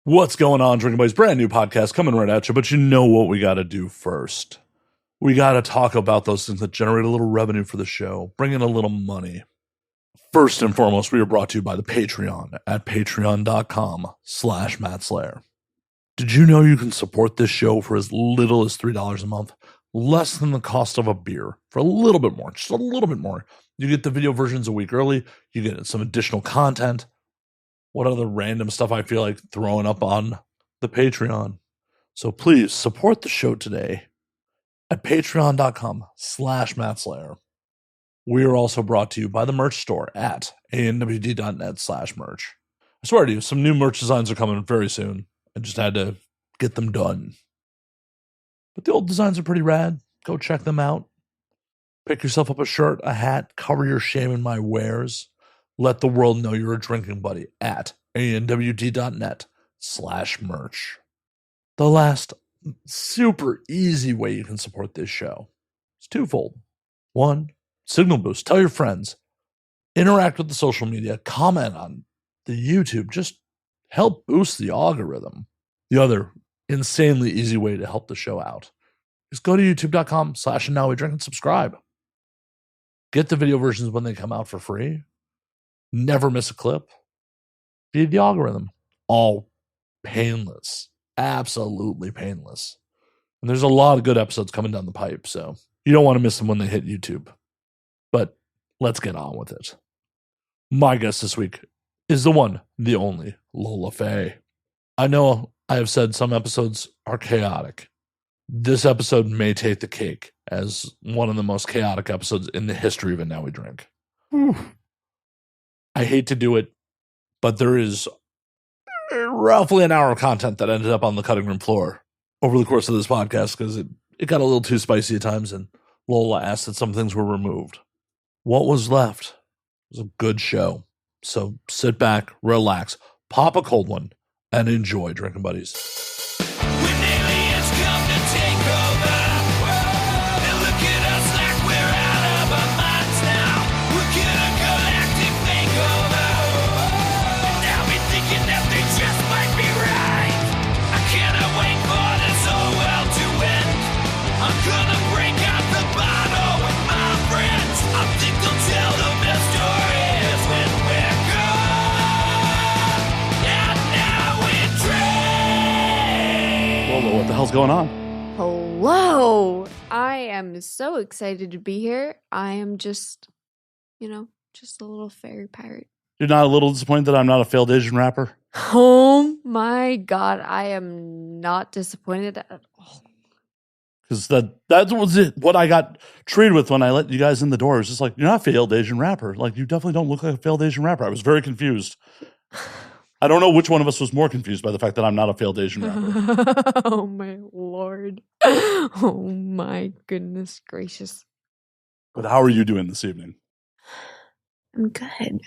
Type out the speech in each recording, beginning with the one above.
What's going on, Drinking Buddies? Brand new podcast coming right at you, but you know what we got to do first. We got to talk about those things that generate a little revenue for the show, bring in a little money. First and foremost, we are brought to you by the Patreon at patreon.com/MattSlayer. Did you know you can support this show for as little as $3 a month? Less than the cost of a beer. For a little bit more, just a little bit more. You get the video versions a week early. You get some additional content. What other random stuff I feel like throwing up on the Patreon. So please support the show today at patreon.com/MattSlayer. We are also brought to you by the merch store at anwd.net/merch. I swear to you, some new merch designs are coming very soon. I just had to get them done. But the old designs are pretty rad. Go check them out. Pick yourself up a shirt, a hat, cover your shame in my wares. Let the world know you're a drinking buddy at anwd.net/merch. The last super easy way you can support this show is twofold. One, signal boost. Tell your friends. Interact with the social media. Comment on the YouTube. Just help boost the algorithm. The other insanely easy way to help the show out is go to youtube.com/andnowwedrink and subscribe. Get the video versions when they come out for free. Never miss a clip. Feed the algorithm. All painless. Absolutely painless. And there's a lot of good episodes coming down the pipe, so you don't want to miss them when they hit YouTube. But let's get on with it. My guest this week is the one, the only, Lola Fae. I know I have said some episodes are chaotic. This episode may take the cake as one of the most chaotic episodes in the history of It Now We Drink. I hate to do it, but there is roughly an hour of content that ended up on the cutting room floor over the course of this podcast because it got a little too spicy at times, and Lola asked that some things were removed. What was left was a good show. So sit back, relax, pop a cold one, and enjoy, Drinking Buddies. When aliens come to take over, they look at us like we're out of our minds now. We're gonna galactic makeover, and now we're thinking that they just might be right. I cannot wait for this whole world to end. I'm gonna break out the bottle with my friends. I think they'll tell the best stories when we're gone. And now we drink. Lola, what the hell's going on? Hello. I am so excited to be here. I am just a little fairy pirate. You're not a little disappointed that I'm not a failed Asian rapper? Oh my God. I am not disappointed at all. Because that was it. What I got treated with when I let you guys in the door. It was just like, you're not a failed Asian rapper. Like, you definitely don't look like a failed Asian rapper. I was very confused. I don't know which one of us was more confused by the fact that I'm not a failed Asian rapper. Oh my Lord. Oh my goodness gracious. But how are you doing this evening? I'm good.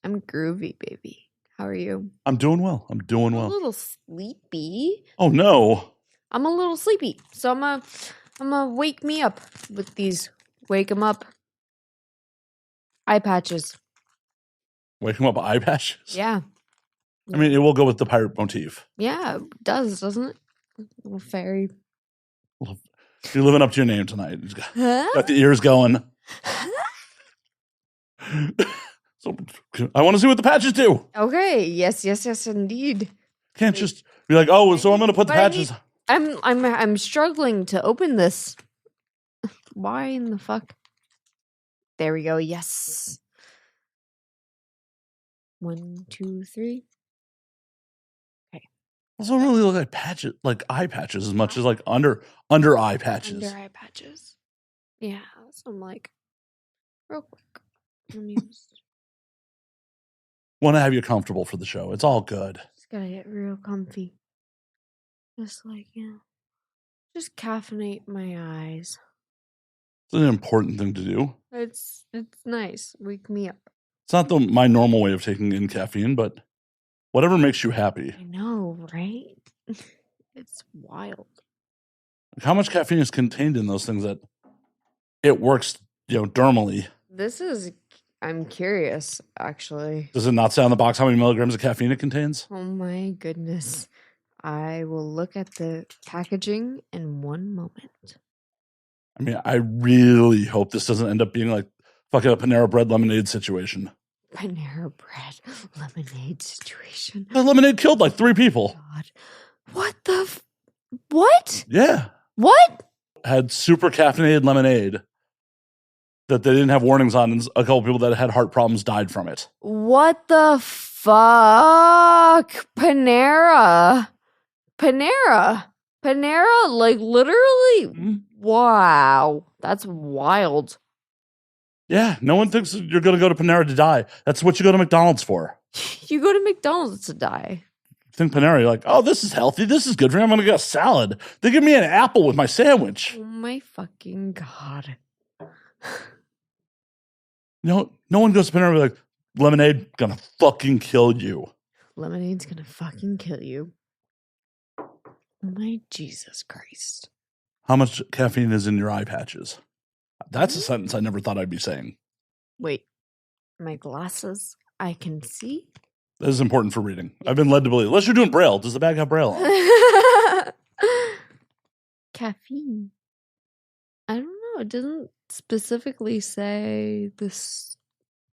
I'm groovy, baby. How are you? I'm doing well. I'm doing A well. little sleepy. Oh, no. I'm a little sleepy, so I'm gonna wake me up with these wake 'em up eye patches. Waking up eye patches? Yeah, I mean, it will go with the pirate motif. yeah, it does, doesn't it? Little fairy. You're living up to your name tonight. You got Huh? the ears going. So I want to see what the patches do. Okay, yes, indeed. Can't just be like, oh, so I'm going to put the But I patches. I'm struggling to open this. Why in the fuck? There we go. Yes. 1, 2, 3. Those don't really look like patches, like eye patches, as much as like under eye patches. Under eye patches. Yeah, so I'm like, real quick. Let me just Want to have you comfortable for the show. It's all good. gotta get real comfy. Just like, just caffeinate my eyes. It's an important thing to do. It's nice. Wake me up. It's not my normal way of taking in caffeine, but whatever makes you happy. I know, right? It's wild. How much caffeine is contained in those things that it works, dermally? This is I'm curious, actually. Does it not say on the box how many milligrams of caffeine it contains? Oh my goodness. I will look at the packaging in one moment. I mean, I really hope this doesn't end up being like fucking a Panera Bread lemonade situation. Panera Bread lemonade situation. The lemonade killed like 3 people. God. What the what? Yeah. What? Had super caffeinated lemonade that they didn't have warnings on, and a couple people that had heart problems died from it. What the fuck? Panera. Like literally. Mhm. Wow. That's wild. Yeah, no one thinks you're going to go to Panera to die. That's what you go to McDonald's for. You go to McDonald's to die. Think Panera, you're like, oh, this is healthy. This is good for me. I'm going to get a salad. They give me an apple with my sandwich. Oh my fucking God. No one goes to Panera and be like, lemonade gonna fucking kill you. Lemonade's gonna fucking kill you. Oh my Jesus Christ. How much caffeine is in your eye patches? That's a sentence I never thought I'd be saying. Wait. My glasses. I can see. This is important for reading. I've been led to believe. Unless you're doing Braille. Does the bag have Braille on? Caffeine. I don't know. It doesn't specifically say this.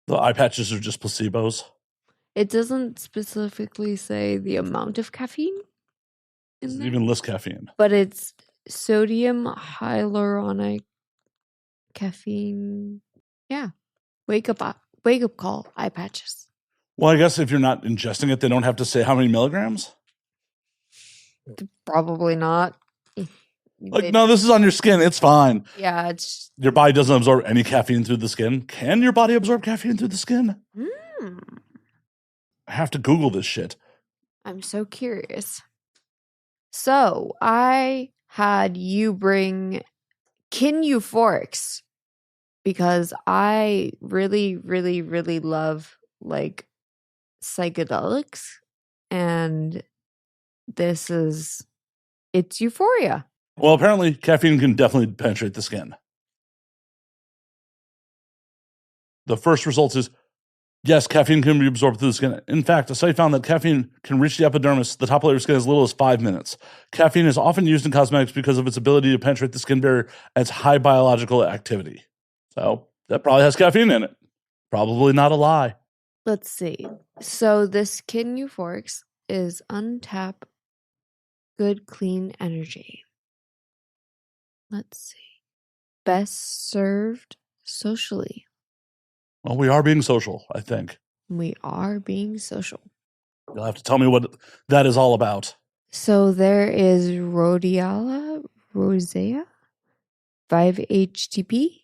The eye patches are just placebos. It doesn't specifically say the amount of caffeine in Does it there. even list caffeine? But it's sodium hyaluronic caffeine. Yeah. Wake up call, eye patches. Well, I guess if you're not ingesting it, they don't have to say how many milligrams. Probably not. Like, no, this is on your skin. It's fine. Yeah, it's. Your body doesn't absorb any caffeine through the skin. Can your body absorb caffeine through the skin? I have to Google this shit. I'm so curious. So I had you bring kin euphorics because I really, really, really love like psychedelics, and it's euphoria. Well, apparently caffeine can definitely penetrate the skin. The first result is, yes, caffeine can be absorbed through the skin. In fact, a study found that caffeine can reach the epidermis, the top layer of skin, as little as 5 minutes. Caffeine is often used in cosmetics because of its ability to penetrate the skin barrier and its high biological activity. So that probably has caffeine in it. Probably not a lie. Let's see. So this kin euphorics is untap good clean energy. Let's see. Best served socially. Well, we are being social, I think. We are being social. You'll have to tell me what that is all about. So there is rhodiola rosea, 5-HTP,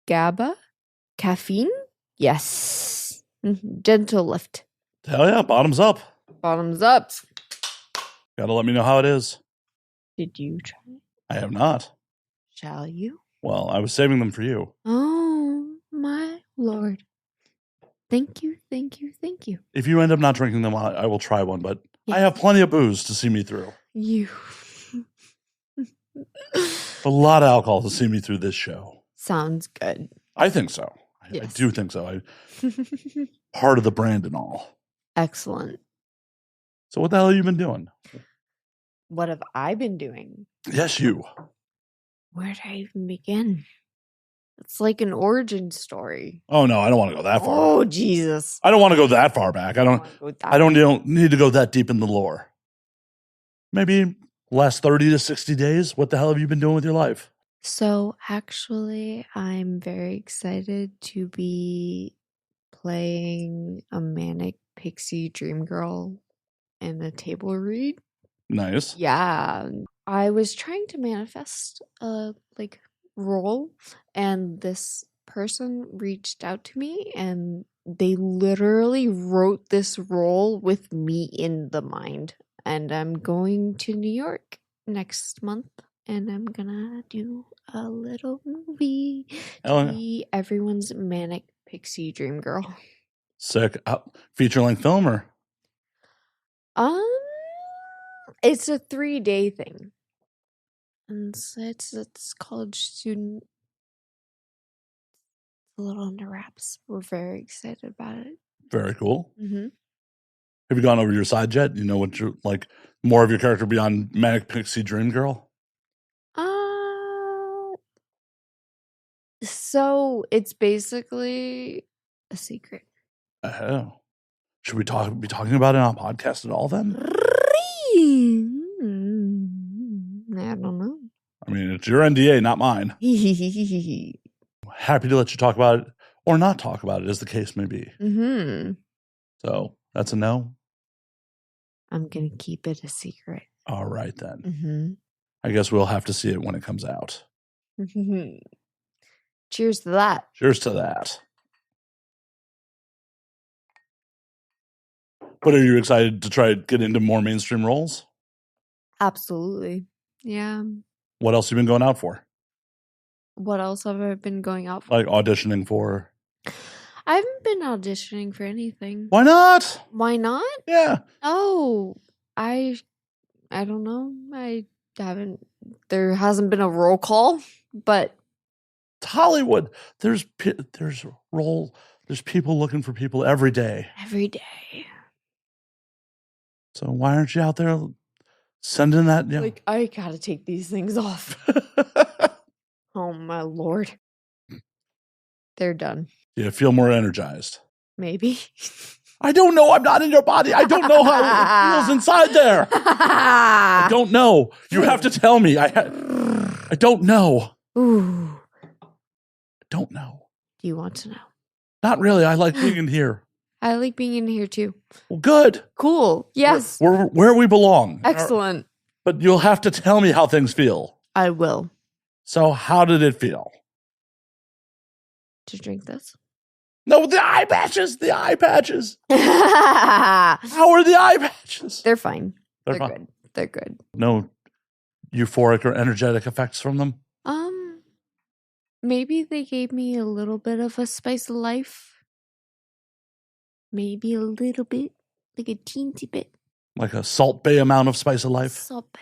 GABA, caffeine. Yes. Gentle lift. Hell yeah, bottoms up. Bottoms up. Gotta let me know how it is. Did you try? I have not. Shall you? Well, I was saving them for you. Oh, my Lord. Thank you, thank you, thank you. If you end up not drinking them, I will try one, but Yes. I have plenty of booze to see me through. You. A lot of alcohol to see me through this show. Sounds good. I think so. I Yes. do think so. Part of the brand and all. Excellent. So what the hell have you been doing? What have I been doing? Yes, you. Where do I even begin? It's like an origin story. Oh no, I don't want to go that far. Oh, Jesus. I don't want to go that far back. I don't need to go that deep in the lore. Maybe last 30 to 60 days. What the hell have you been doing with your life? So, actually, I'm very excited to be playing a manic pixie dream girl in a table read. Nice. Yeah. I was trying to manifest a role, and this person reached out to me and they literally wrote this role with me in the mind. And I'm going to New York next month, and I'm gonna do a little movie to be everyone's manic pixie dream girl. Sick. Feature-length film or? It's a 3-day thing. And so it's college student. a little under wraps. We're very excited about it. Very cool. Mm-hmm. Have you gone over your side yet? You know what you're like, more of your character beyond manic pixie dream girl? So it's basically a secret. Oh. Should we be talking about it on a podcast at all then? I don't know. I mean, it's your NDA, not mine. Happy to let you talk about it or not talk about it, as the case may be. Mm-hmm. So that's a no. I'm gonna keep it a secret. All right then. Mm-hmm. I guess we'll have to see it when it comes out. Cheers to that. Cheers to that. But are you excited to try to get into more mainstream roles? Absolutely. Yeah. What else have you been going out for? What else have I been going out for? Like auditioning for? I haven't been auditioning for anything. Why not? Why not? Yeah. Oh, I don't know. I haven't. There hasn't been a roll call, but It's Hollywood. There's people looking for people every day. every day. So why aren't you out there sending that? You know? Like, I gotta take these things off. Oh my lord. They're done. You feel more energized. Maybe. I don't know. I'm not in your body. I don't know how it feels inside there. I don't know. You have to tell me. I don't know. Ooh. I don't know. Do you want to know? Not really. I like being in here. I like being in here too. Well, good. Cool. Yes. We're where we belong. Excellent. But you'll have to tell me how things feel. I will. So how did it feel? To drink this? No, the eye patches. The eye patches. They're How are the eye patches? fine. They're They're fine. good. They're good. No euphoric or energetic effects from them? Maybe they gave me a little bit of a spice of life. Maybe a little bit. Like a teensy bit. Like a Salt Bay amount of spice of life? Salt bay.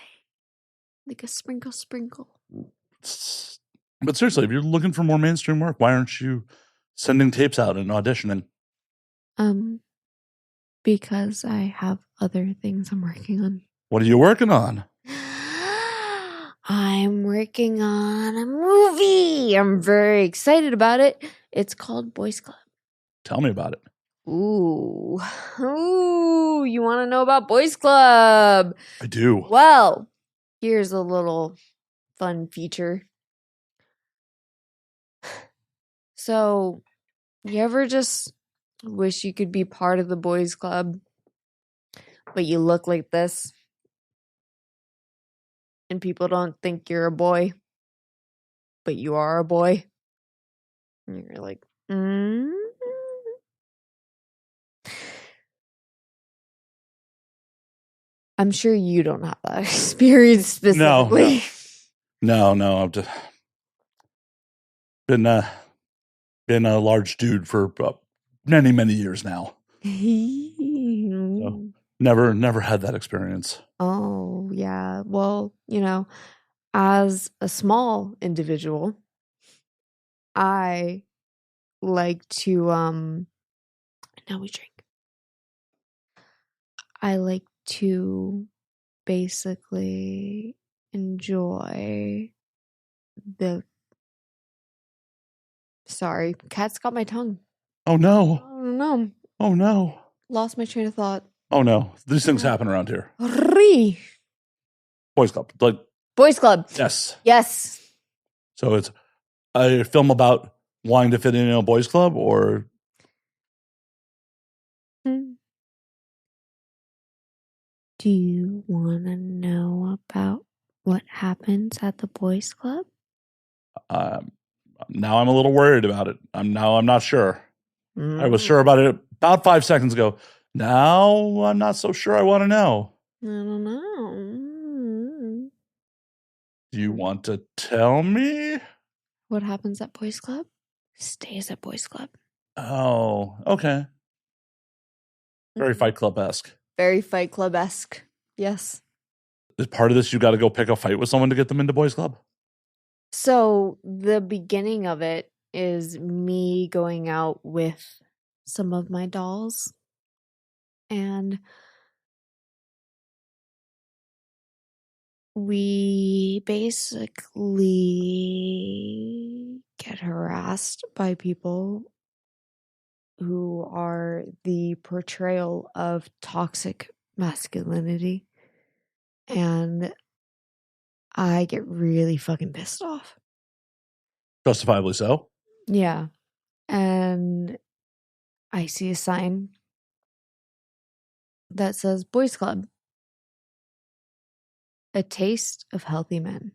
Like a sprinkle. But seriously, if you're looking for more mainstream work, why aren't you sending tapes out and auditioning? Because I have other things I'm working on. What are you working on? I'm working on a movie. I'm very excited about it. It's called Boys Club. Tell me about it. Ooh, you want to know about Boys Club? I do. Well, here's a little fun feature. So, you ever just wish you could be part of the Boys Club, but you look like this? And people don't think you're a boy, but you are a boy? And you're like, I'm sure you don't have that experience specifically. No. I've just been a large dude for many, many years now. So, never had that experience. Oh, yeah. Well, as a small individual, I like to now we drink. I like to basically enjoy the Sorry, cat's got my tongue. Oh no. Oh no. Oh no. Lost my train of thought. Oh no. These things happen around here. Ree. Boys Club. Like Boys Club. yes. Yes. So it's a film about wanting to fit in a boys club, or Do you want to know about what happens at the Boys Club? now I'm a little worried about it. I'm not sure. I was Mm. sure about it about 5 seconds ago. Now I'm not so sure I want to know. I don't know. Do you want to tell me? What happens at Boys Club stays at Boys Club. Oh, okay. Very Fight Club-esque. Very Fight Club-esque. Yes. Is part of this you got to go pick a fight with someone to get them into Boys Club? So the beginning of it is me going out with some of my dolls. And we basically get harassed by people who are the portrayal of toxic masculinity. And I get really fucking pissed off. Justifiably so. Yeah. And I see a sign that says Boys Club, a taste of healthy men.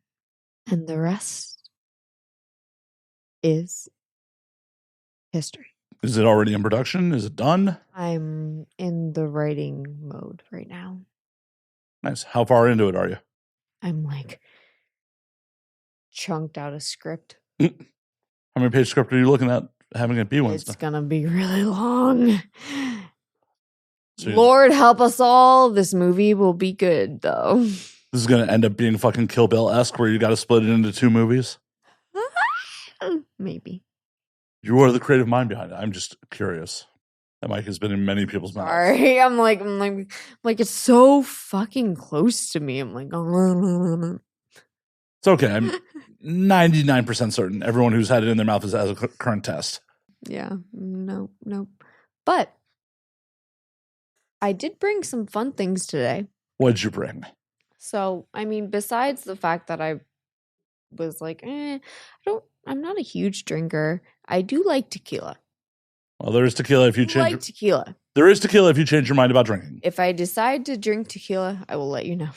And the rest is history. Is it already in production? Is it done? I'm in the writing mode right now. Nice. How far into it are you? I'm like chunked out a script. How many page script are you looking at having it be Wednesday? It's gonna be really long. So Lord help us all. This movie will be good though. This is going to end up being fucking Kill Bill-esque where you got to split it into 2 movies? Maybe. You are the creative mind behind it. I'm just curious. That mic has been in many people's mouths. Sorry. I'm like it's so fucking close to me. I'm like It's okay. I'm 99% certain everyone who's had it in their mouth has a current test. yeah, no. But I did bring some fun things today. What'd you bring? So, I mean, besides the fact that I was like, I'm not a huge drinker. I do like tequila. Well, there is tequila if you change. Like tequila. There is tequila if you change your mind about drinking. If I decide to drink tequila, I will let you know.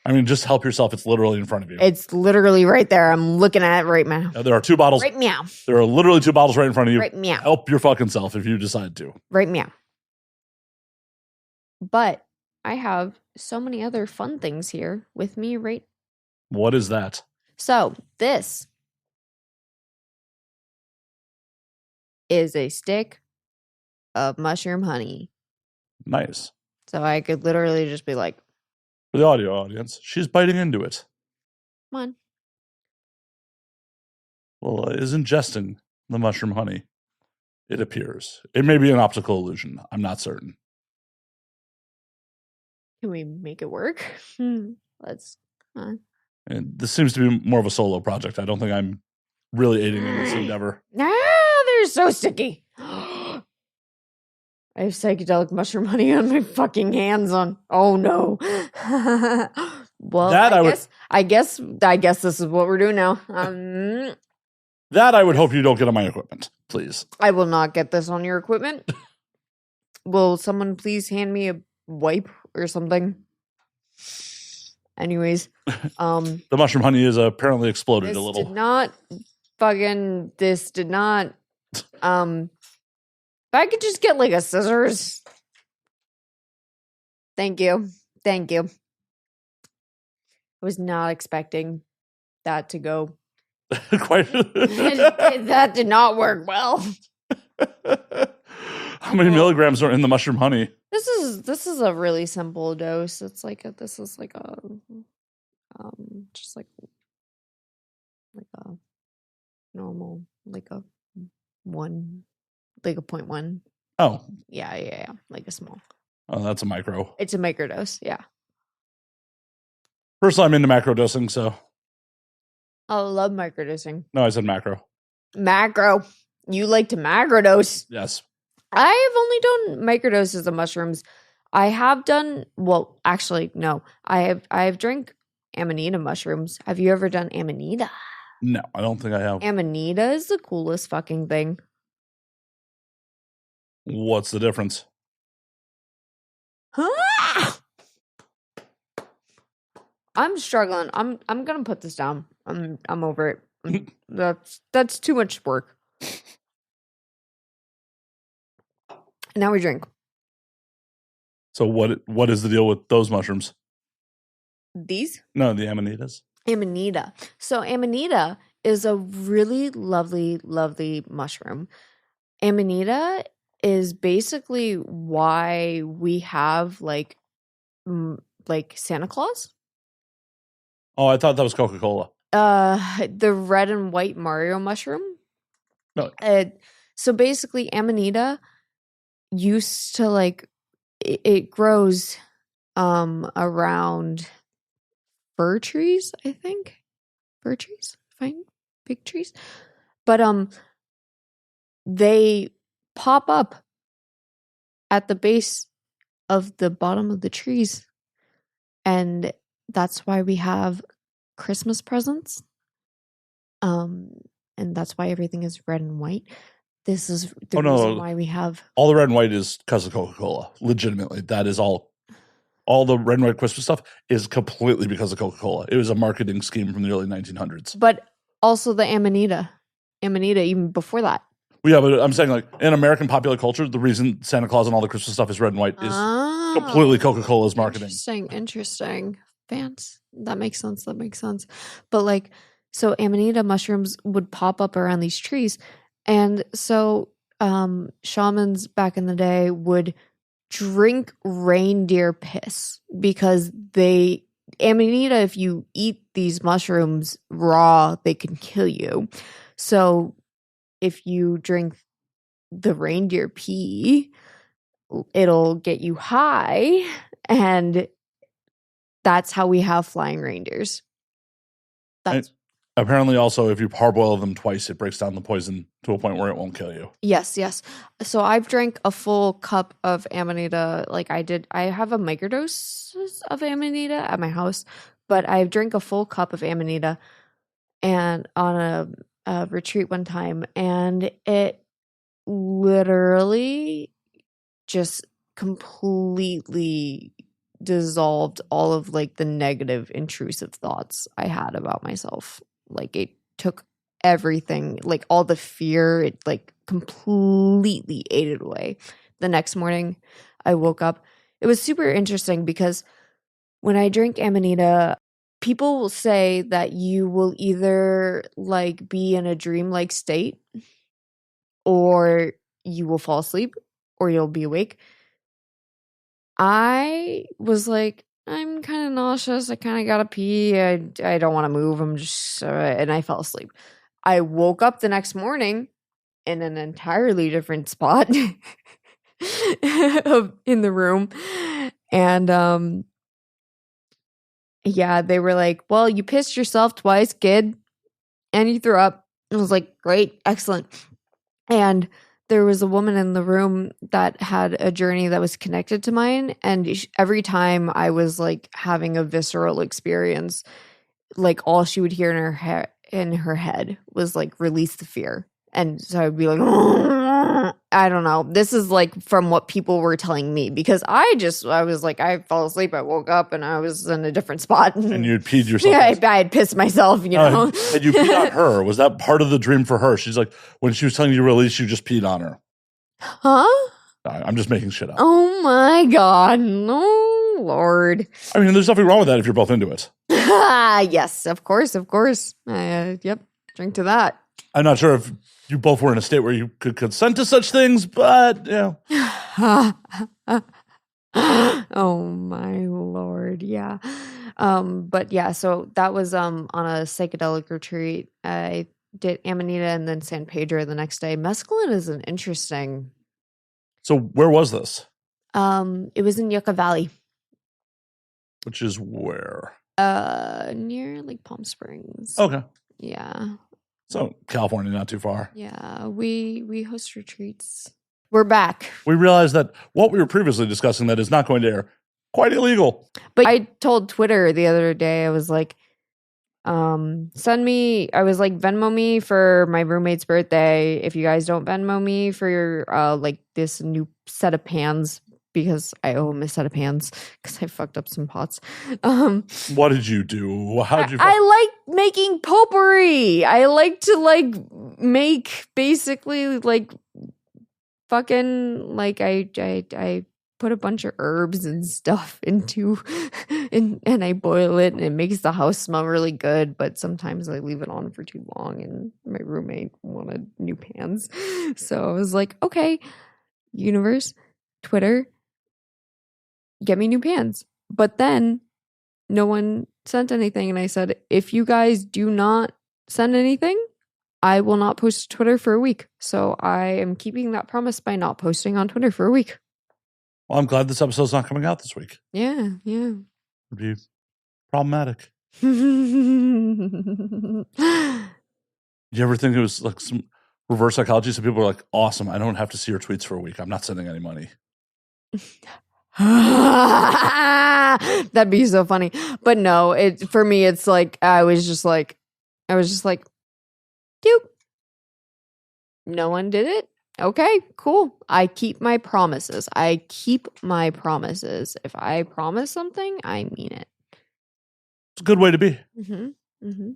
I mean, just help yourself. It's literally in front of you. It's literally right there. I'm looking at it right now. There are 2 bottles. Right meow. There are literally 2 bottles right in front of you. Right meow. Help your fucking self if you decide to. Right meow. But I have so many other fun things here with me, right? What is that? So this is a stick of mushroom honey. Nice. So I could literally just be like, For the audio audience, she's biting into it. come on. Well, is ingesting the mushroom honey. It appears. It may be an optical illusion. I'm not certain. Can we make it work? Let's. And this seems to be more of a solo project. I don't think I'm really aiding in this endeavor. They're so sticky. I have psychedelic mushroom honey on my fucking hands on. Oh no. Well, That I guess this is what we're doing now. That I would hope you don't get on my equipment, please. I will not get this on your equipment. Will someone please hand me a wipe or something? Anyways, The mushroom honey is apparently exploded a little. This did not. If I could just get like a scissors. Thank you. I was not expecting that to go. Quite. That did not work well. How many milligrams are in the mushroom honey? This is a really simple dose. It's like just like a 0.1. Oh. Yeah. Like a small. Oh, that's a micro. It's a microdose, yeah. Personally, I'm into macro dosing, so. I love microdosing. No, I said macro. Macro. You like to macrodose. Yes. I have only done microdoses of mushrooms. I have done, well, actually, no. I have drank Amanita mushrooms. Have you ever done Amanita? No, I don't think I have. Amanita is the coolest fucking thing. What's the difference? I'm struggling. I'm gonna put this down. I'm over it. That's too much work. Now we drink. So what is the deal with those mushrooms? These? No, the amanitas. Amanita. So Amanita is a really lovely, lovely mushroom. Amanita is basically why we have like Santa Claus. Oh, I thought that was Coca-Cola. The red and white Mario mushroom. No. So basically, Amanita used to like it grows around fir trees, I think. Fir trees, fine, big trees. But they pop up at the base of the bottom of the trees, and that's why we have Christmas presents. And that's why everything is red and white. This is the reason why we have all the red and white is because of Coca-Cola. Legitimately, that is all. All the red and white Christmas stuff is completely because of Coca-Cola. It was a marketing scheme from the early 1900s. But also the Amanita even before that. Well, yeah, but I'm saying like in American popular culture, the reason Santa Claus and all the Christmas stuff is red and white is completely Coca-Cola's marketing. Interesting. Fans. That makes sense. But like, so Amanita mushrooms would pop up around these trees. And so shamans back in the day would drink reindeer piss because Amanita, if you eat these mushrooms raw, they can kill you. So if you drink the reindeer pee, it'll get you high, and that's how we have flying reindeers. Apparently, also, if you parboil them twice, it breaks down the poison to a point where it won't kill you. Yes. So I've drank a full cup of Amanita. Like I have a microdose of Amanita at my house, but I drank a full cup of Amanita and on a retreat one time, and it literally just completely dissolved all of like the negative intrusive thoughts I had about myself. Like it took everything, like all the fear, it like completely ate it away. The next morning I woke up. It was super interesting because when I drink Amanita, people will say that you will either like be in a dreamlike state, or you will fall asleep, or you'll be awake. I was like, I'm kind of nauseous. I kind of gotta pee. I don't want to move. I'm just, and I fell asleep. I woke up the next morning in an entirely different spot in the room. And yeah, they were like, well, you pissed yourself twice, kid, and you threw up. I was like, great, excellent. And there was a woman in the room that had a journey that was connected to mine. And every time I was like having a visceral experience, like all she would hear in her head was like, release the fear. And so I'd be like, I don't know. This is like from what people were telling me, because I was like, I fell asleep. I woke up and I was in a different spot. And you'd peed yourself. Yeah, I had pissed myself, you know. And you peed on her. Was that part of the dream for her? She's like, when she was telling you to release, you just peed on her. Huh? I'm just making shit up. Oh my God. No, Lord. I mean, there's nothing wrong with that if you're both into it. Yes, of course. Yep, drink to that. I'm not sure if you both were in a state where you could consent to such things, but yeah. Oh my Lord, yeah. But yeah, so that was on a psychedelic retreat. I did Amanita and then San Pedro the next day. Mescaline is an interesting. So where was this? It was in Yucca Valley. Which is where? Near like Palm Springs. Okay. Yeah. So California, not too far. Yeah, we host retreats. We're back. We realized that what we were previously discussing that is not going to air, quite illegal. But I told Twitter the other day, I was like, send me, I was like, Venmo me for my roommate's birthday. If you guys don't Venmo me for your, like this new set of pans, because I owe him a set of pans because I fucked up some pots. What did you do? How did you? I like making potpourri. I like to like make basically like fucking like I put a bunch of herbs and stuff into and I boil it and it makes the house smell really good, but sometimes I leave it on for too long and my roommate wanted new pans. So I was like, okay, universe, Twitter, get me new pans. But then no one sent anything, and I said, if you guys do not send anything, I will not post to Twitter for a week. So I am keeping that promise by not posting on Twitter for a week. Well, I'm glad this episode's not coming out this week. Yeah. It'd be problematic. Yeah. Do you ever think it was like some reverse psychology? So people are like, awesome, I don't have to see your tweets for a week. I'm not sending any money. That'd be so funny. But no, for me, it's like, I was just like, doop. No one did it. Okay, cool. I keep my promises. If I promise something, I mean it. It's a good way to be. Mm-hmm.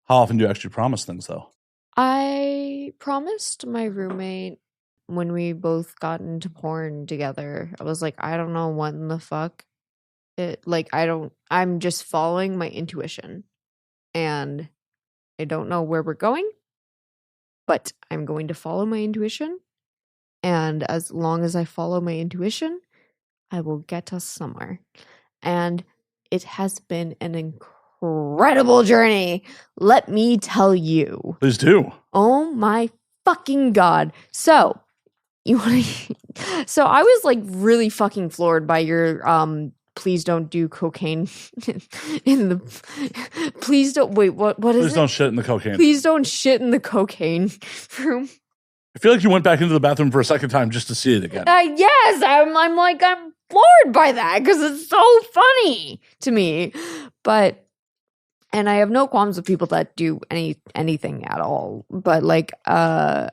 How often do you actually promise things, though? I promised my roommate when we both got into porn together. I was like, I don't know what in the fuck. I'm just following my intuition. And I don't know where we're going, but I'm going to follow my intuition. And as long as I follow my intuition, I will get us somewhere. And it has been an incredible journey. Let me tell you. Please do. Oh my fucking God. So I was like really fucking floored by your please don't do cocaine in the please don't wait, what is Please it? don't shit in the cocaine. Please don't shit in the cocaine room. I feel like you went back into the bathroom for a second time just to see it again. Yes, I'm floored by that because it's so funny to me. And I have no qualms with people that do anything at all. But like, I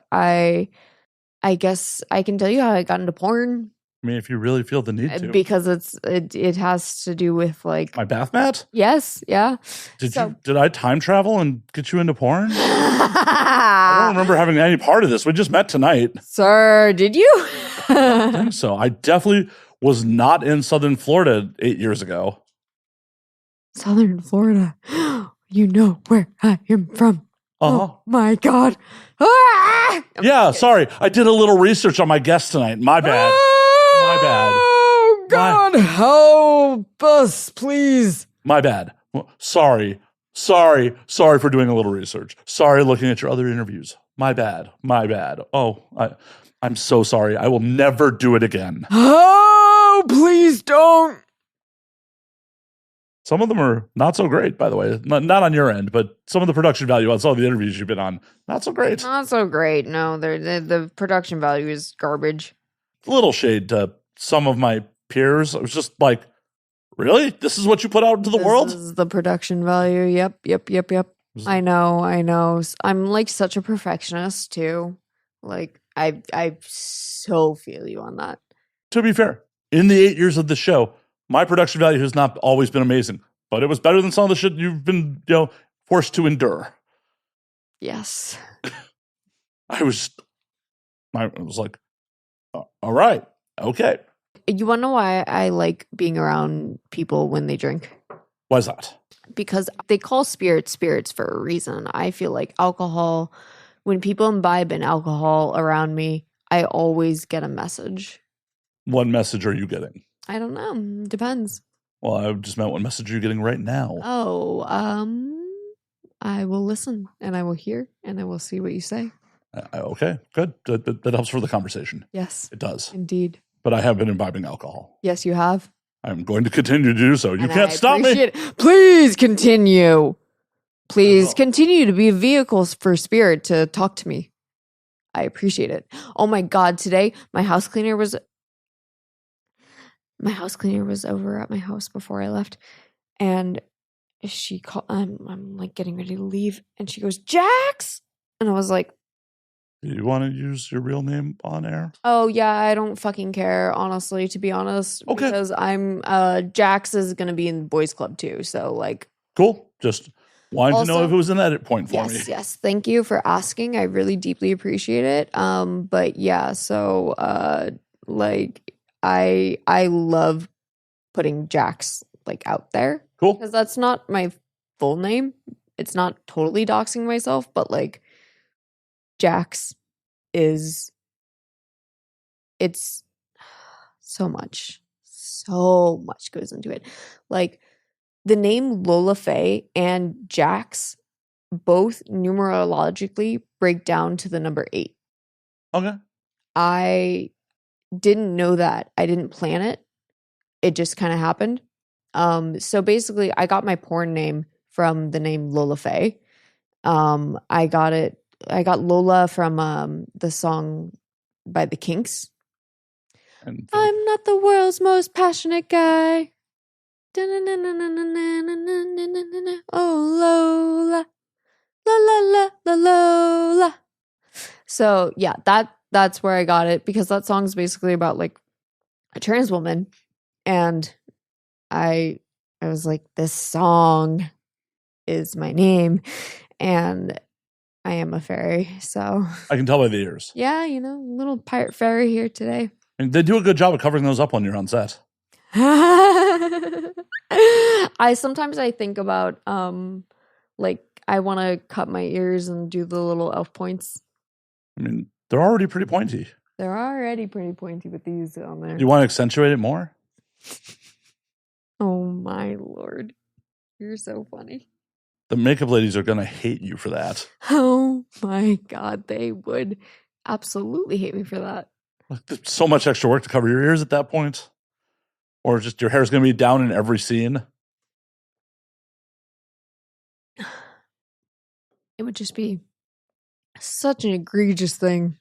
guess I can tell you how I got into porn. I mean, if you really feel the need to. Because it has to do with like my bath mat? Yes, yeah. Did I time travel and get you into porn? I don't remember having any part of this. We just met tonight. Sir, did you? I don't think so. I definitely was not in Southern Florida 8 years ago. Southern Florida. You know where I am from. Oh my God. Ah! Yeah, sorry. I did a little research on my guest tonight. My bad. My bad. Oh, God, help us, please. My bad. Sorry for doing a little research. Sorry looking at your other interviews. My bad. Oh, I'm so sorry. I will never do it again. Oh, please don't. Some of them are not so great, by the way. Not on your end, but some of the production value on some of the interviews you've been on, not so great. Not so great. No, the production value is garbage. A little shade to some of my peers. I was just like, really? This is what you put out into the world? This is the production value. Yep. I know. I'm like such a perfectionist too. Like I so feel you on that. To be fair, in the 8 years of the show, my production value has not always been amazing, but it was better than some of the shit you've been, forced to endure. Yes. I was like, all right, okay. You want to know why I like being around people when they drink? Why is that? Because they call spirits for a reason. I feel like alcohol, when people imbibe in alcohol around me, I always get a message. What message are you getting? I don't know. Depends. Well, I just meant what message are you getting right now? Oh, I will listen and I will hear and I will see what you say. Okay, good. That helps for the conversation. Yes. It does. Indeed. But I have been imbibing alcohol. Yes, you have. I'm going to continue to do so. You can't stop me. Please continue. Please continue to be a vehicle for spirit to talk to me. I appreciate it. Oh my God, today my house cleaner was over at my house before I left, and she called. I'm like getting ready to leave, and she goes, "Jax," and I was like, "Do you want to use your real name on air?" Oh yeah, I don't fucking care, honestly. To be honest, okay, because I'm Jax is gonna be in the boys club too, so like, cool. Just wanted to know if it was an edit point for me. Yes, thank you for asking. I really deeply appreciate it. But yeah, so like. I love putting Jax like out there. Cool. Because that's not my full name. It's not totally doxing myself, but like Jax it's so much goes into it. Like the name Lola Fae and Jax both numerologically break down to the number 8. Okay. I didn't know that. I didn't plan it. It just kind of happened. So basically, I got my porn name from the name Lola Fae. I got Lola from the song by the Kinks. And I'm not the world's most passionate guy. Oh, Lola. La la la la Lola. So yeah, that's where I got it, because that song's basically about like a trans woman, and I was like, this song is my name, and I am a fairy. So I can tell by the ears. yeah, little pirate fairy here today. And they do a good job of covering those up when you're on set. Sometimes I think about like I want to cut my ears and do the little elf points. I mean, they're already pretty pointy. They're already pretty pointy with these on there. You want to accentuate it more? Oh my lord. You're so funny. The makeup ladies are going to hate you for that. Oh my god, they would absolutely hate me for that. Like, there's so much extra work to cover your ears at that point. Or just your hair's going to be down in every scene. It would just be such an egregious thing.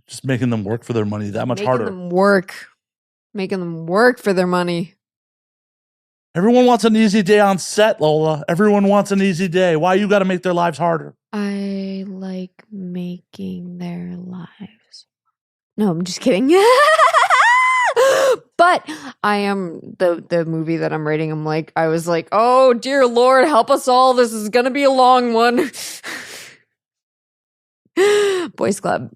Just making them work for their money that much harder. Making them work for their money. Everyone wants an easy day on set, Lola. Everyone wants an easy day. Why you got to make their lives harder? I like making their lives. No, I'm just kidding. But I am the movie that I'm writing. I was like, oh dear Lord, help us all. This is gonna be a long one. Boys Club.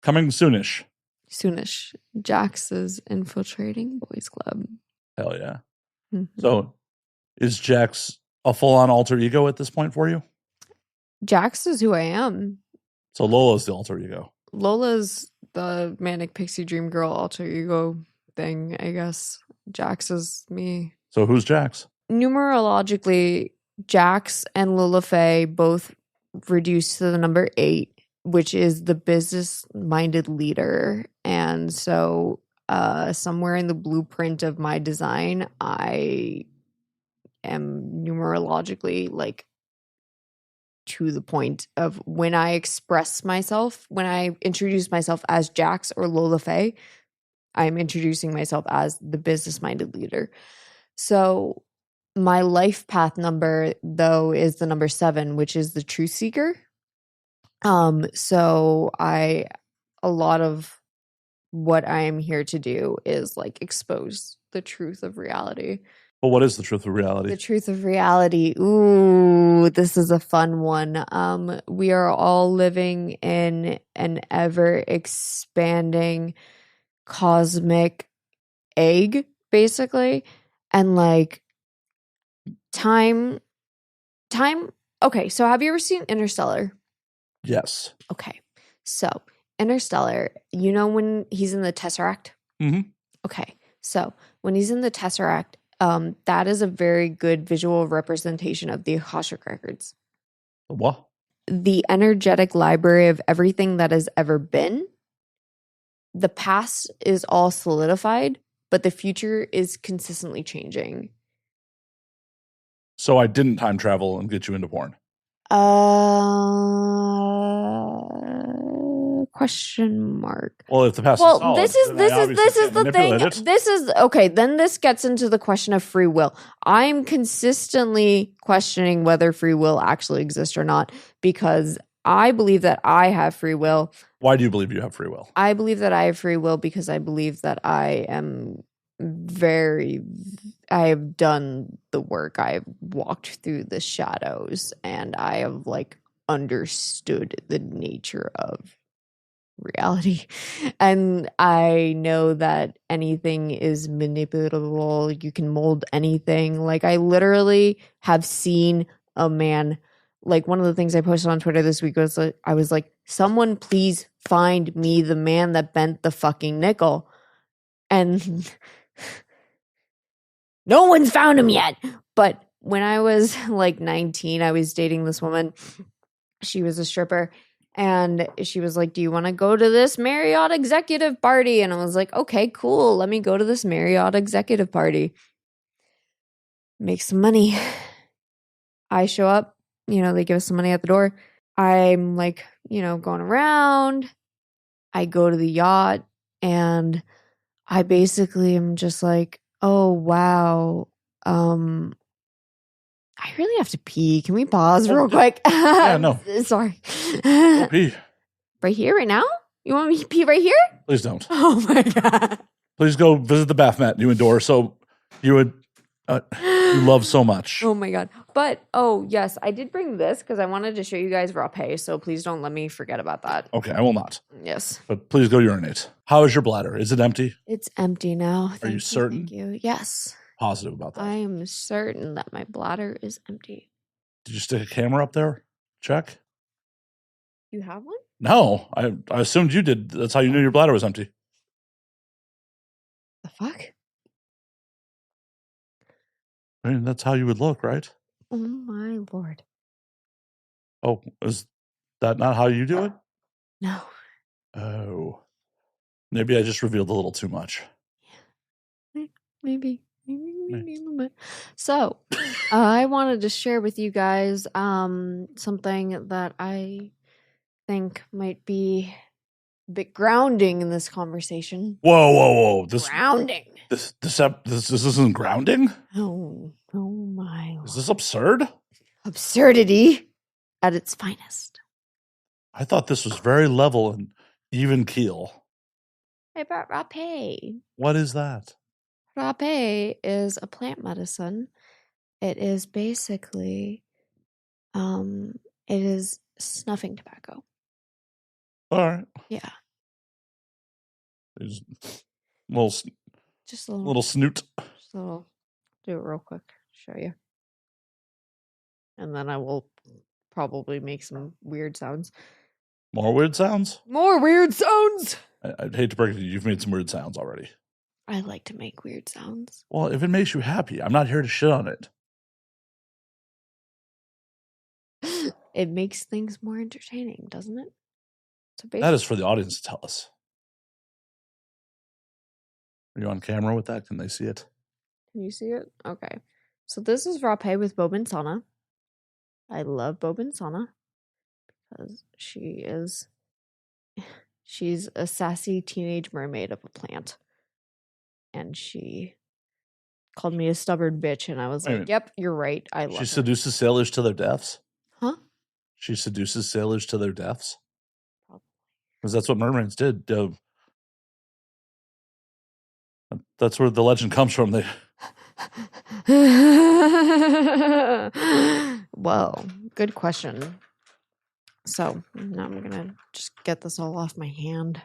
Coming soonish. Soonish. Jax is infiltrating Boys Club. Hell yeah. Mm-hmm. So is Jax a full-on alter ego at this point for you? Jax is who I am. So Lola's the alter ego. Lola's the manic pixie dream girl alter ego thing, I guess. Jax is me. So who's Jax? Numerologically, Jax and Lola Fae both reduce to the number 8, which is the business-minded leader. And so somewhere in the blueprint of my design, I am numerologically to the point of when I express myself, when I introduce myself as Jax or Lola Fae, I'm introducing myself as the business-minded leader. So my life path number, though, is the number 7, which is the truth seeker. So a lot of what I am here to do is expose the truth of reality. But what is the truth of reality? The truth of reality. Ooh, this is a fun one. We are all living in an ever expanding cosmic egg, basically. And time. Okay, so have you ever seen Interstellar? Yes. Okay, so Interstellar, when he's in the Tesseract? Mm-hmm. Okay, so when he's in the Tesseract, that is a very good visual representation of the Akashic Records. What? The energetic library of everything that has ever been. The past is all solidified, but the future is consistently changing. So I didn't time travel and get you into porn. Question mark. Well, if the past Well, is solid, this is the thing. it. This is okay. Then this gets into the question of free will. I'm consistently questioning whether free will actually exists or not, because I believe that I have free will. Why do you believe you have free will? I believe that I have free will because I believe that I have done the work. I have walked through the shadows, and I have understood the nature of reality. And I know that anything is manipulable. You can mold anything. I literally have seen a man. One of the things I posted on Twitter this week was I was like, someone please find me the man that bent the fucking nickel. And no one's found him yet. But when I was like 19, I was dating this woman. She was a stripper. And she was like, do you want to go to this Marriott executive party? And I was like, okay, cool. Let me go to this Marriott executive party. Make some money. I show up, they give us some money at the door. I'm like, going around. I go to the yacht and I basically am just like, oh, wow. I really have to pee. Can we pause real quick? Yeah, no. Sorry. Go pee. Right here, right now? You want me to pee right here? Please don't. Oh my God. Please go visit the bath mat you adore. So you would you love so much. Oh my God. But, oh, yes, I did bring this because I wanted to show you guys rapé. So please don't let me forget about that. Okay, I will not. Yes. But please go urinate. How is your bladder? Is it empty? It's empty now. Are you certain? Thank you. Yes. Positive about that. I am certain that my bladder is empty. Did you stick a camera up there? Check. You have one? No, I assumed you did. That's how you knew your bladder was empty. The fuck? I mean, that's how you would look, right? Oh my Lord. Oh, is that not how you do it? No. Oh. Maybe I just revealed a little too much. Maybe a little bit. So, I wanted to share with you guys something that I think might be a bit grounding in this conversation. Whoa. Grounding. This isn't grounding? Oh my Lord. Is this absurd? Absurdity at its finest. I thought this was very level and even keel. I brought rapé. What is that? Rapé is a plant medicine. It is basically, it is snuffing tobacco. All right. Yeah. There's Just a little. little snoot. Just a little. Do it real quick. Show you. And then I will probably make some weird sounds. More weird sounds? More weird sounds! I'd hate to break it to you. You've made some weird sounds already. I like to make weird sounds. Well, if it makes you happy, I'm not here to shit on it. It makes things more entertaining, doesn't it? So That is for the audience to tell us. Are you on camera with that? Can they see it? Can you see it? Okay. So this is rapé with Bobinsana. I love Bobinsana because she's a sassy teenage mermaid of a plant. And she called me a stubborn bitch, and I was like, yep, you're right. I love her. She seduces sailors to their deaths? Huh? She seduces sailors to their deaths? Probably. Because that's what mermaids did. That's where the legend comes from. Well, good question. So now I'm gonna just get this all off my hand.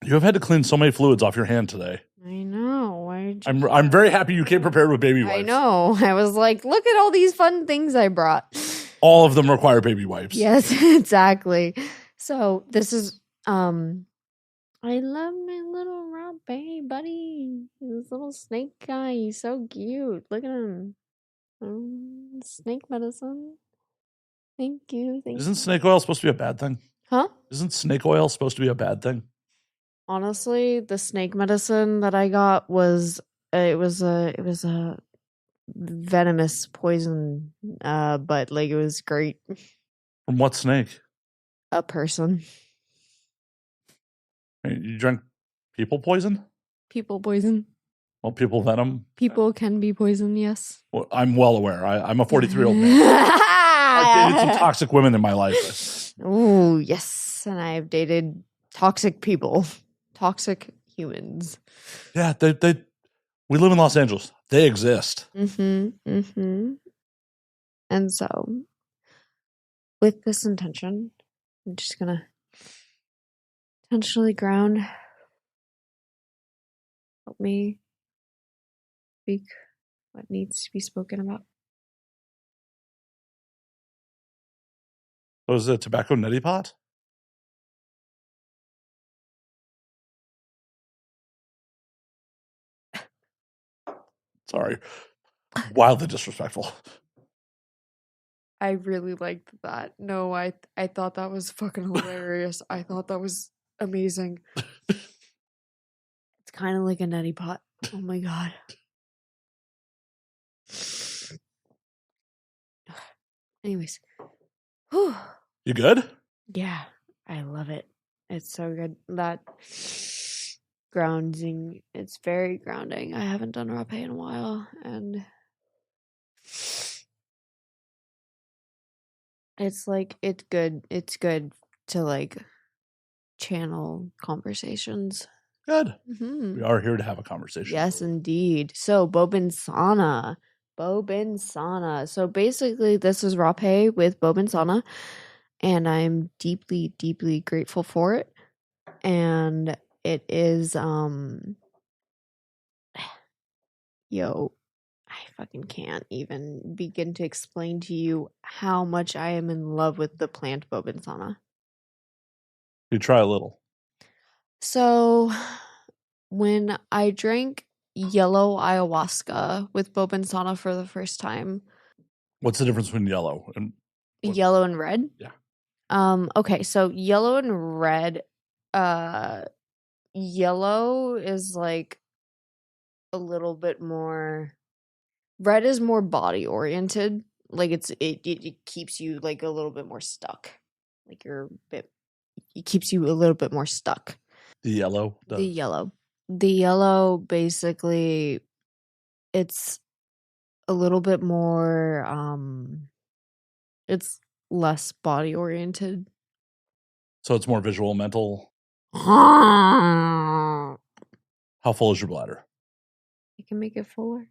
You have had to clean so many fluids off your hand today. I know. I'm very happy you came prepared with baby wipes. I know. I was like, look at all these fun things I brought. All of them require baby wipes. Yes, exactly. So this is I love my little rapé buddy. This little snake guy. He's so cute. Look at him. Snake medicine. Thank you. Isn't snake oil supposed to be a bad thing? Huh? Isn't snake oil supposed to be a bad thing? Honestly, the snake medicine that I got was it was a venomous poison, but like it was great. From what snake? A person. You drank people poison? People poison. Well, people venom? People can be poison, yes. Well, I'm well aware. I'm a 43-year-old man. I've dated some toxic women in my life. Oh, yes. And I've dated toxic people. Toxic humans. Yeah, we live in Los Angeles. They exist. And so, with this intention, I'm just gonna intentionally ground. Help me speak what needs to be spoken about. Was it a tobacco neti pot? Sorry. Wildly disrespectful. I really liked that. No, I thought that was fucking hilarious. I thought that was amazing. It's kind of like a neti pot. Oh my god. Anyways. Whew. You good? Yeah, I love it. It's so good. That grounding, it's very grounding. I haven't done rapé in a while, and it's like it's good. It's good to like channel conversations. Good. Mm-hmm. We are here to have a conversation. Yes, indeed. So Bobinsana. So basically this is rapé with Bobinsana, and I'm deeply, deeply grateful for it. And it is yo, I fucking can't even begin to explain to you how much I am in love with the plant Bobinsana. You try a little. So when I drank yellow ayahuasca with Bobinsana for the first time, What's the difference between yellow and what- yellow and red? Yeah. Okay, so yellow and red, yellow is like a little bit more, red is more body oriented. Like it keeps you like a little bit more stuck. Like it keeps you a little bit more stuck. The yellow? The yellow basically, it's a little bit more it's less body oriented. So it's more visual, mental. I How full is your bladder? can make it fuller.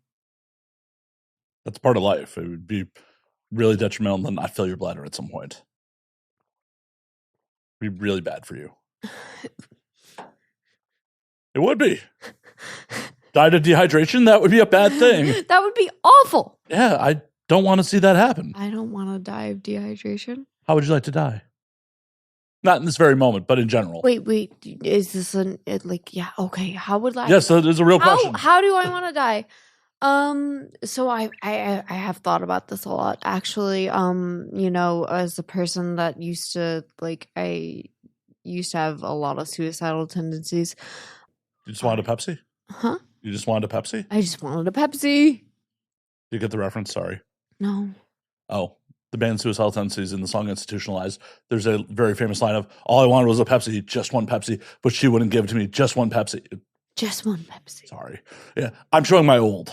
That's part of life. It would be really detrimental to not fill your bladder at some point. It'd be really bad for you. It would be. Died of dehydration? That would be a bad thing. That would be awful. Yeah, I don't want to see that happen. I don't want to die of dehydration. How would you like to die? Not in this very moment, but in general. Wait, is this yeah, okay, how would I? Yes, that is a real question. How do I want to die? So I have thought about this a lot, actually. As a person that used to I used to have a lot of suicidal tendencies. You just wanted a Pepsi? Huh? You just wanted a Pepsi? I just wanted a Pepsi. You get the reference? Sorry. No. Oh, the band Suicidal Tendencies in the song Institutionalized. There's a very famous line of, all I wanted was a Pepsi, just one Pepsi, but she wouldn't give it to me, just one Pepsi. Just one Pepsi. Sorry. Yeah, I'm showing my old.